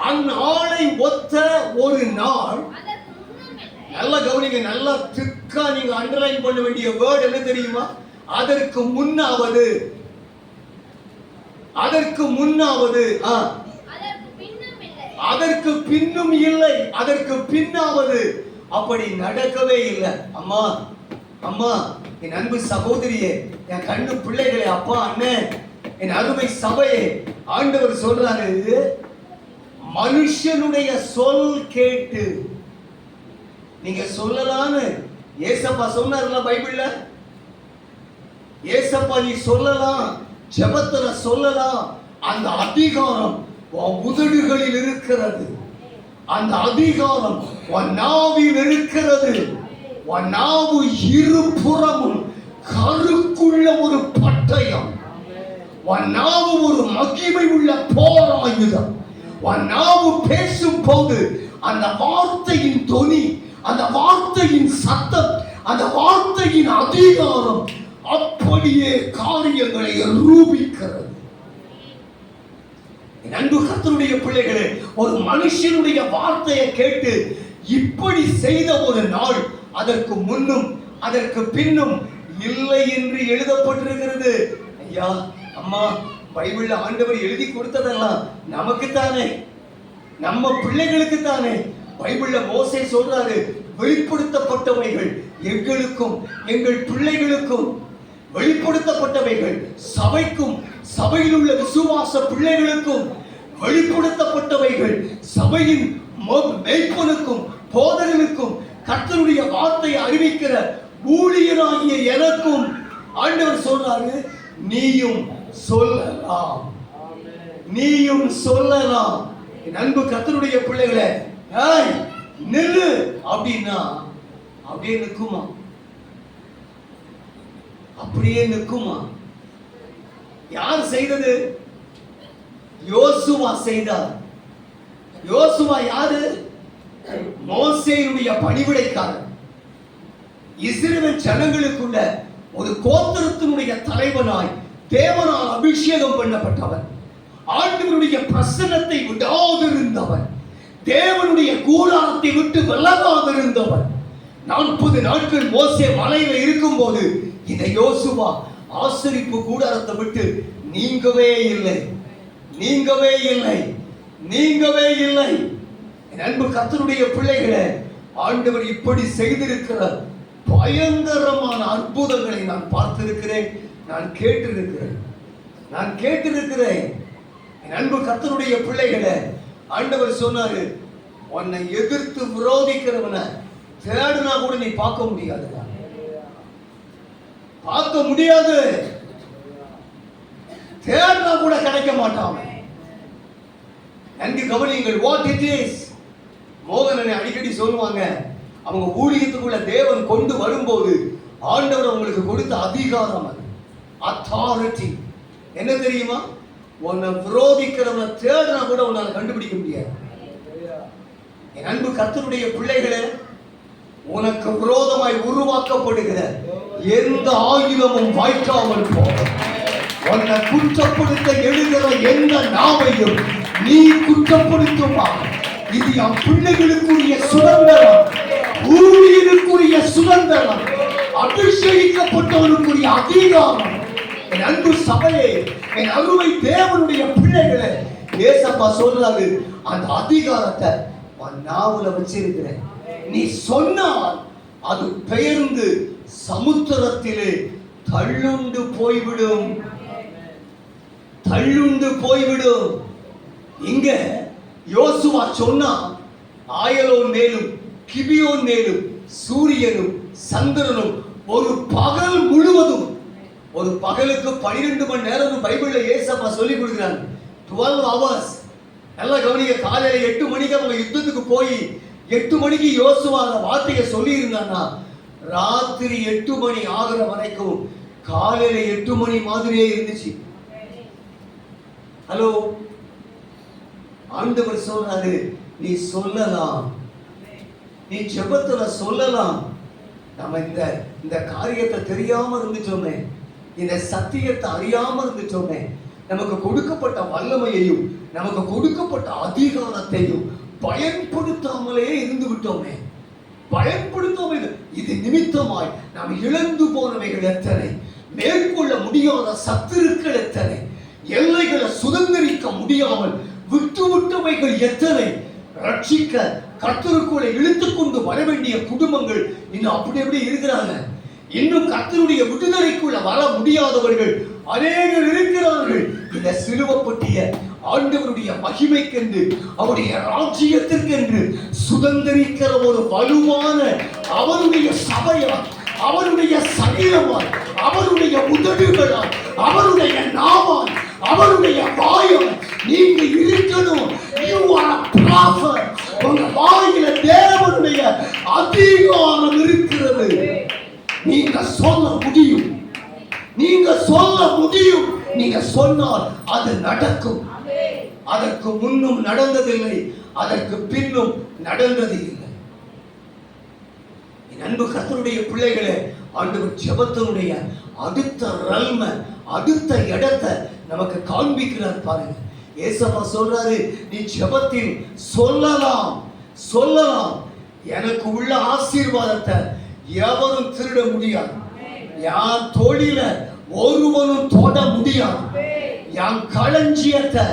அந்நாளை ஒத்த ஒரு நாள். நல்லா கவனிங்க, நல்லா திக்கா நீங்க அண்டர்லைன் பண்ண வேண்டிய வேர்ட் என்ன தெரியுமா? அதற்கு முன்னாவது, அதற்கு முன்னாவது, அதற்கு பின்னும் இல்லை, அதற்கு பின்னாவது. அப்படி நடக்கவே இல்லை. அம்மா, அம்மா, என் அன்பு சகோதரியே, என் கண்ணு பிள்ளைகளே, அப்பா, அண்ணன், என் அருமை சபையே, ஆண்டவர் சொல்றாரு, மனுஷனுடைய சொல் கேட்டு நீங்க சொல்லலான்னு ஏசப்பா சொன்னார்ல பைபிள்ல. ஏசப்பா நீ சொல்லலாம், ஜெபத்துல சொல்லலாம். அந்த அதிகாரம் உன் உதடுகளில் இருக்கிறது, அந்த அதிகாரம் உன் நாவில் இருக்கிறது. உன் நாவு இருபுறமும் கருக்குள்ள ஒரு பட்டயம். உன் நாவு ஒரு மகிமை உள்ள போர் ஆயுதம். உன் நாவு பேசும் போது அந்த வார்த்தையின் தொனி, அந்த வார்த்தையின் சத்தம், அந்த வார்த்தையின் அதிகாரம் அப்படியே காரியங்களை ரூபிக்கிறது. அன்பு கர்த்தருடைய பிள்ளைகளே, ஒரு மனுஷனுடைய வார்த்தையை கேட்டு இப்படி செய்த ஒரு நாள் அதற்கு முன்னும் அதற்கு பின்னும் இல்லை என்று எழுதப்பட்டிருக்கிறது. ஐயா, அம்மா, பைபிள்ல ஆண்டவர் எழுதி கொடுத்ததெல்லாம் நமக்கு தானே, நம்ம பிள்ளைகளுக்கு தானே. பைபிள்ல மோசே சொல்றாரு, வெளிப்படுத்தப்பட்டவைகள் எங்களுக்கும் எங்கள் பிள்ளைகளுக்கும், வெளிப்படுத்தப்பட்டவைகள் சபைக்கும் சபையில் உள்ள விசுவாச பிள்ளைகளுக்கும், வெளிப்படுத்தப்பட்டவைகள் சபையின் மேய்ப்பனுக்கும் போதகனுக்கும், கர்த்தருடைய வார்த்தையை அறிவிக்கிற ஊழியராகிய எனக்கும். ஆண்டவர் சொல்றாரு, நீயும் சொல்லலாம், நீயும் சொல்லலாம். என் அன்பு கர்த்தருடைய பிள்ளைகளே, நில்லு அப்படின்னா அப்படியே நிற்குமா? அப்படியே நிற்குமா? யார் செய்தது? யோசுவா செய்தார். யோசுவா யாரு? மோசேயுடைய பணிவிடைக்காரர். இஸ்ரவேல் ஜனங்களுக்குள்ள ஒரு கோத்திரத்தினுடைய தலைவனாய் தேவனால் அபிஷேகம் பண்ணப்பட்டவர். ஆண்டவருடைய பிரசன்னத்தை விடாதிருந்தவர். தேவனுடைய கூடாரத்தை விட்டு விலகாதிருந்தவர். 40 நாட்கள் மோசே மலையில இருக்கும் போது இந்த யோசுவா ஆசரிப்பு கூடாரத்தை விட்டு நீங்கவே இல்லை, நீங்கவே இல்லை, நீங்கவே இல்லை. என் அன்பு கர்த்தருடைய பிள்ளைகளே, ஆண்டவர் இப்படி செய்திருக்கிற பயங்கரமான அற்புதங்களை நான் பார்த்திருக்கிறேன், நான் கேட்டிருக்கிறேன், நான் கேட்டிருக்கிறேன். என் அன்பு கர்த்தருடைய பிள்ளைகளே, ஆண்டவர் சொன்னாரு, உன்னை எதிர்த்து விரோதிக்கிறவனை தேடுனா கூட நீ பார்க்க முடியாது, பார்க்க முடியாது, தேடுனா கூட கிடைக்க மறைக்க மாட்டான். நன்கு கவனியுங்கள். What it is. மோகனனை அடிக்கடி சொல்லுவாங்க, அவங்க ஊழியத்துக்குள்ள தேவன் கொண்டு வரும்போது ஆண்டவர் அவங்களுக்கு கொடுத்த அதிகாரம், அது அத்தாரிட்டி. என்ன தெரியுமா? உன்னை விரோதிக்கிறவனை தேடுனா கூட உன்னால கண்டுபிடிக்க முடியாது. என் அன்பு கர்த்தருடைய பிள்ளைகளே, உனக்கு விரோதமாய் உருவாக்கப்படுகிற எந்த ஆயுதமும் வாய்க்காமல் போகும். உன்னை குற்றப்படுத்த எழுகிற எந்த நாவையும் நீ குற்றப்படுத்துமா. இது என் பிள்ளைகளுக்குரிய சுதந்திரம், ஊழியனுக்குரிய சுதந்திரம், அபிஷேகிக்கப்பட்டவனுக்குரிய அதிகாரம். என் அன்பு சபையே, என் அருமை தேவனுடைய பிள்ளைகளே, ஏசப்பா சொல்றாரு, அந்த அதிகாரத்தை நாவுல வச்சிருக்கிறேன். நீ சொன்னால் அது பெயர்ந்து சமுத்திரத்திலே தள்ளுண்டு போய்விடும், தள்ளுண்டு போய்விடும். இங்க யோசுவா சொன்னா, ஆயலோன் மேலும் கிபியோன் மேலும் சூரியனும் சந்திரனும் ஒரு பகல் முழுவதும், ஒரு பகலுக்கு 12 மணி நேரம் பைபிள்ல ஏசப்பா சொல்லி கொடுக்கிறாங்க. 12 hours. நல்லா கவனிக்க. காலையில 8 மணிக்கு அவங்க யுத்தத்துக்கு போய் 8 மணிக்கு யோசுவா அந்த வார்த்தையை சொல்லி இருந்தான்னா, ராத்திரி 8 மணி ஆகிற வரைக்கும் காலையில 8 மணி மாதிரியே இருந்துச்சு. ஹலோ, ஆண்டவர் சொல்றாரு, நீ சொல்லலாம், நீ ஜெபத்துல சொல்லலாம். நம்ம இந்த காரியத்தை தெரியாம இருந்துட்டோமே, இந்த சத்தியத்தை அறியாம இருந்துட்டோமே, நமக்கு கொடுக்கப்பட்ட வல்லமையையும் நமக்கு கொடுக்கப்பட்ட அதிகாரத்தையும் பயன்படுத்தாமலே இருந்து விட்டோமே, பயன்படுத்தாம இது நிமித்தமாய் நாம் இழந்து போனவைகள் எத்தனை, மேற்கொள்ள முடியாத சத்துருக்கள் எத்தனை, எல்லைகளை சுதந்திரிக்க முடியாமல் விட்டுவிட்டவைகள் எத்தனை, ரட்சிக்க கர்த்தருக்குள்ளே இழுத்துக் கொண்டு வர வேண்டிய குடும்பங்கள் இன்னும் அப்படி எப்படி இருக்கிறாங்க. இன்னும் கர்த்தருடைய விடுதலைக்குள்ள வர முடியாதவர்கள் அநேகர் இருக்கிறார்கள். இந்த சிலுவைப்பட்டிய ஆண்டவருடைய மகிமைக்கென்று, அவருடைய ராஜ்யத்திற்கென்று சுதந்திரிக்கிற ஒரு வலுவான அவருடைய சபையால், அவருடைய சரீரமால், அவருடைய உதடுகளால், அவருடைய நாவால், அவருடைய வாயால் நீங்க இருக்கணும். You are a prophet. உங்க வாயில தேவனுடைய அதிகாரம் இருக்கிறது. நீங்க சொல்ல முடியும், நீங்க சொல்ல முடியும். நீங்க சொன்னால் அது நடக்கும். அதற்கு முன்னும் நடந்ததில்லை, அதற்கு பின்னும் நடந்தது இல்லை. என் அன்பு கர்த்தருடைய பிள்ளைகளே, ஆண்டவர் ஜெபத்தினுடைய அடுத்த ரல்ம, அடுத்த இடத்தை நமக்கு காண்பிக்கிறார் பாருங்க. ஏசப்பா சொல்றாரு, நீ ஜெபத்தில் சொல்லலாம், சொல்லலாம். எனக்கு உள்ள ஆசீர்வாதத்தை எவரும் திருட முடியாது, என் தொழில ஒருவனும் தொட முடியாது, என் களஞ்சியத்தை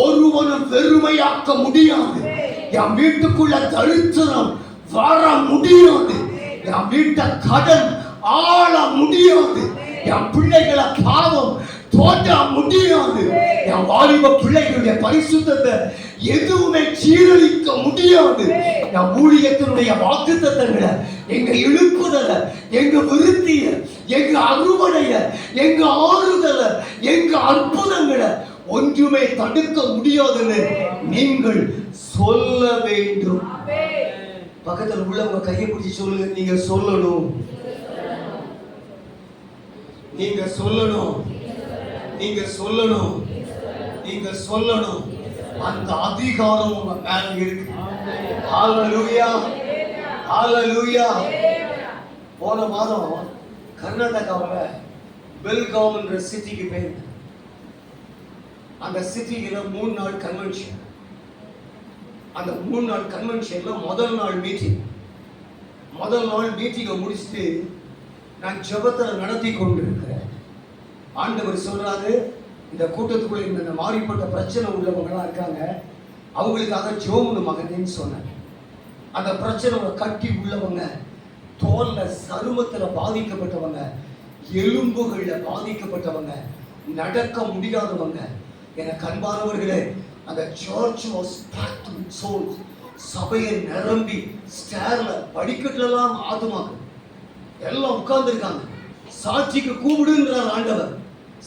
ஒருவனும் வெறுமையாக்க முடியாது, என் வீட்டுக்குள்ள தரித்திரம் வர முடியாது, என் வீட்டை கடன் ஆள முடியாது, என் பிள்ளைகளை பாவம் தோட்ட முடியாது, என் வாலிப பிள்ளைகளுடைய பரிசுத்தத்தை எதுவுமே சீரழிக்க முடியாது. என் ஊழியத்தினுடைய வாக்குத்தத்தங்களை, எங்க எழுப்புதல, எங்க விருத்திய, எங்க அறுவடைய, எங்க ஆறுதல, எங்க அற்புதங்களை ஒன்றுமே தடுக்க முடியாதுன்னு நீங்கள் சொல்ல வேண்டும். பக்கத்தில் உள்ளவங்க கையை பிடிச்சி சொல்லுங்க, நீங்க சொல்லணும், நீங்க சொல்லணும், நீங்க சொல்லணும், நீங்க சொல்லணும். அந்த அதிகாரம் உங்க மேல இருக்கு. ஹalleluya, ஹalleluya. போன மாதம் கர்நாடகாவுல பெல்காம்ன்ற சிட்டிக்கு போயிருந்தேன். அந்த சிட்டியில 3 நாள் கன்வென்ஷன். அந்த 3 நாள் கன்வென்ஷன்ல முதல் நாள் மீட்டிங். முதல் நாள் மீட்டிங்கை முடிச்சுட்டு நான் ஜெபத்தை நடத்தி கொண்டிருக்கிறேன். ஆண்டவர் சொல்றாரு, இந்த கூட்டத்துக்குள்ள இந்த மாறிப்பட்ட பிரச்சனை உள்ளவங்கலாம் இருக்காங்க, அவங்களுக்காக ஜோமுன்னு மகனேன்னு சொன்னேன். அந்த பிரச்சனை கட்டி உள்ளவங்க, தோல்ல சருமத்துல பாதிக்கப்பட்டவங்க, எலும்புகள்ல பாதிக்கப்பட்டவங்க, நடக்க முடியாதவங்க. எனக்கு அன்பானவர்களே, அந்த search was packed with souls. சபையை நிரம்பி ஸ்டேர்ல படிக்கட்டுலாம் ஆத்துமாங்க எல்லாம் உட்கார்ந்து இருக்காங்க. சாட்சிக்கு கூப்பிடுன்றார் ஆண்டவர்.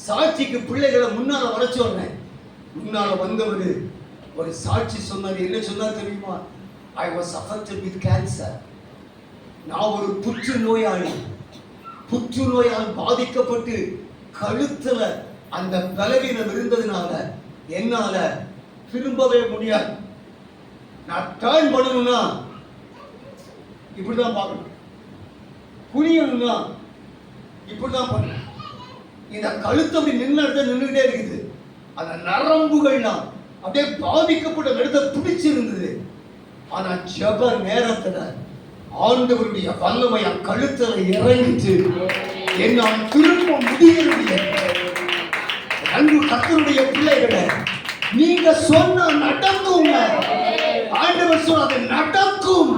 சாட்சிக்கு பிள்ளைகளை முன்னால வர சொன்னேன். முன்னால வந்தவர் ஒரு சாட்சி சொன்னார். என்ன சொன்னார் தெரியுமா? I was affected with cancer. நான் ஒரு புற்றுநோயாளி. புற்றுநோயால் பாதிக்கப்பட்டு கழுத்துல அந்த பலவீனம் இருந்ததுனால என்னால திரும்பவே முடியாது. நான் டர்ன் பண்ணணும்னா இப்படிதான் பார்க்கணும், குனியணும்னா இப்படிதான் பண்ணணும். இந்த கழுத்து அப்படி நின்றுகிட்டே இருக்குது. அந்த நரம்புகள்லாம் அப்படியே பாதிக்கப்பட்ட இடத்தை பிடிச்சிருந்தது. ஆனா ஜெப நேரத்துல ஆண்டவருடைய வல்லமை என் கழுத்துல இறங்கிட்டு என்னால் திரும்ப முடியவில்லை. அன்பு கர்த்தருடைய பிள்ளைகளை, நீங்க சொன்ன நடக்குங்க. ஆண்டவர் சொன்னது நடக்கும்.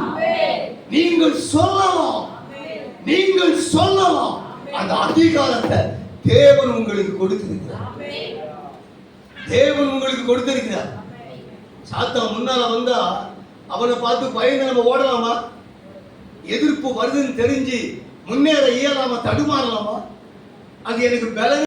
நீங்கள் சொல்லலாம், நீங்கள் சொல்லலாம். அந்த அதிகாரத்தை தேவன் உங்களுக்கு கொடுத்திருக்கிறார். தேவன் உங்களுக்கு கொடுத்திருக்கிறார். சாத்தான் முன்னால வந்தா அவனை பார்த்து பயந்து நம்ம ஓடலாமா? எதிர்ப்பு வருதுன்னு தெரிஞ்சு முன்னேற இயலாம தடுமாறலாமா? அது எனக்கு பல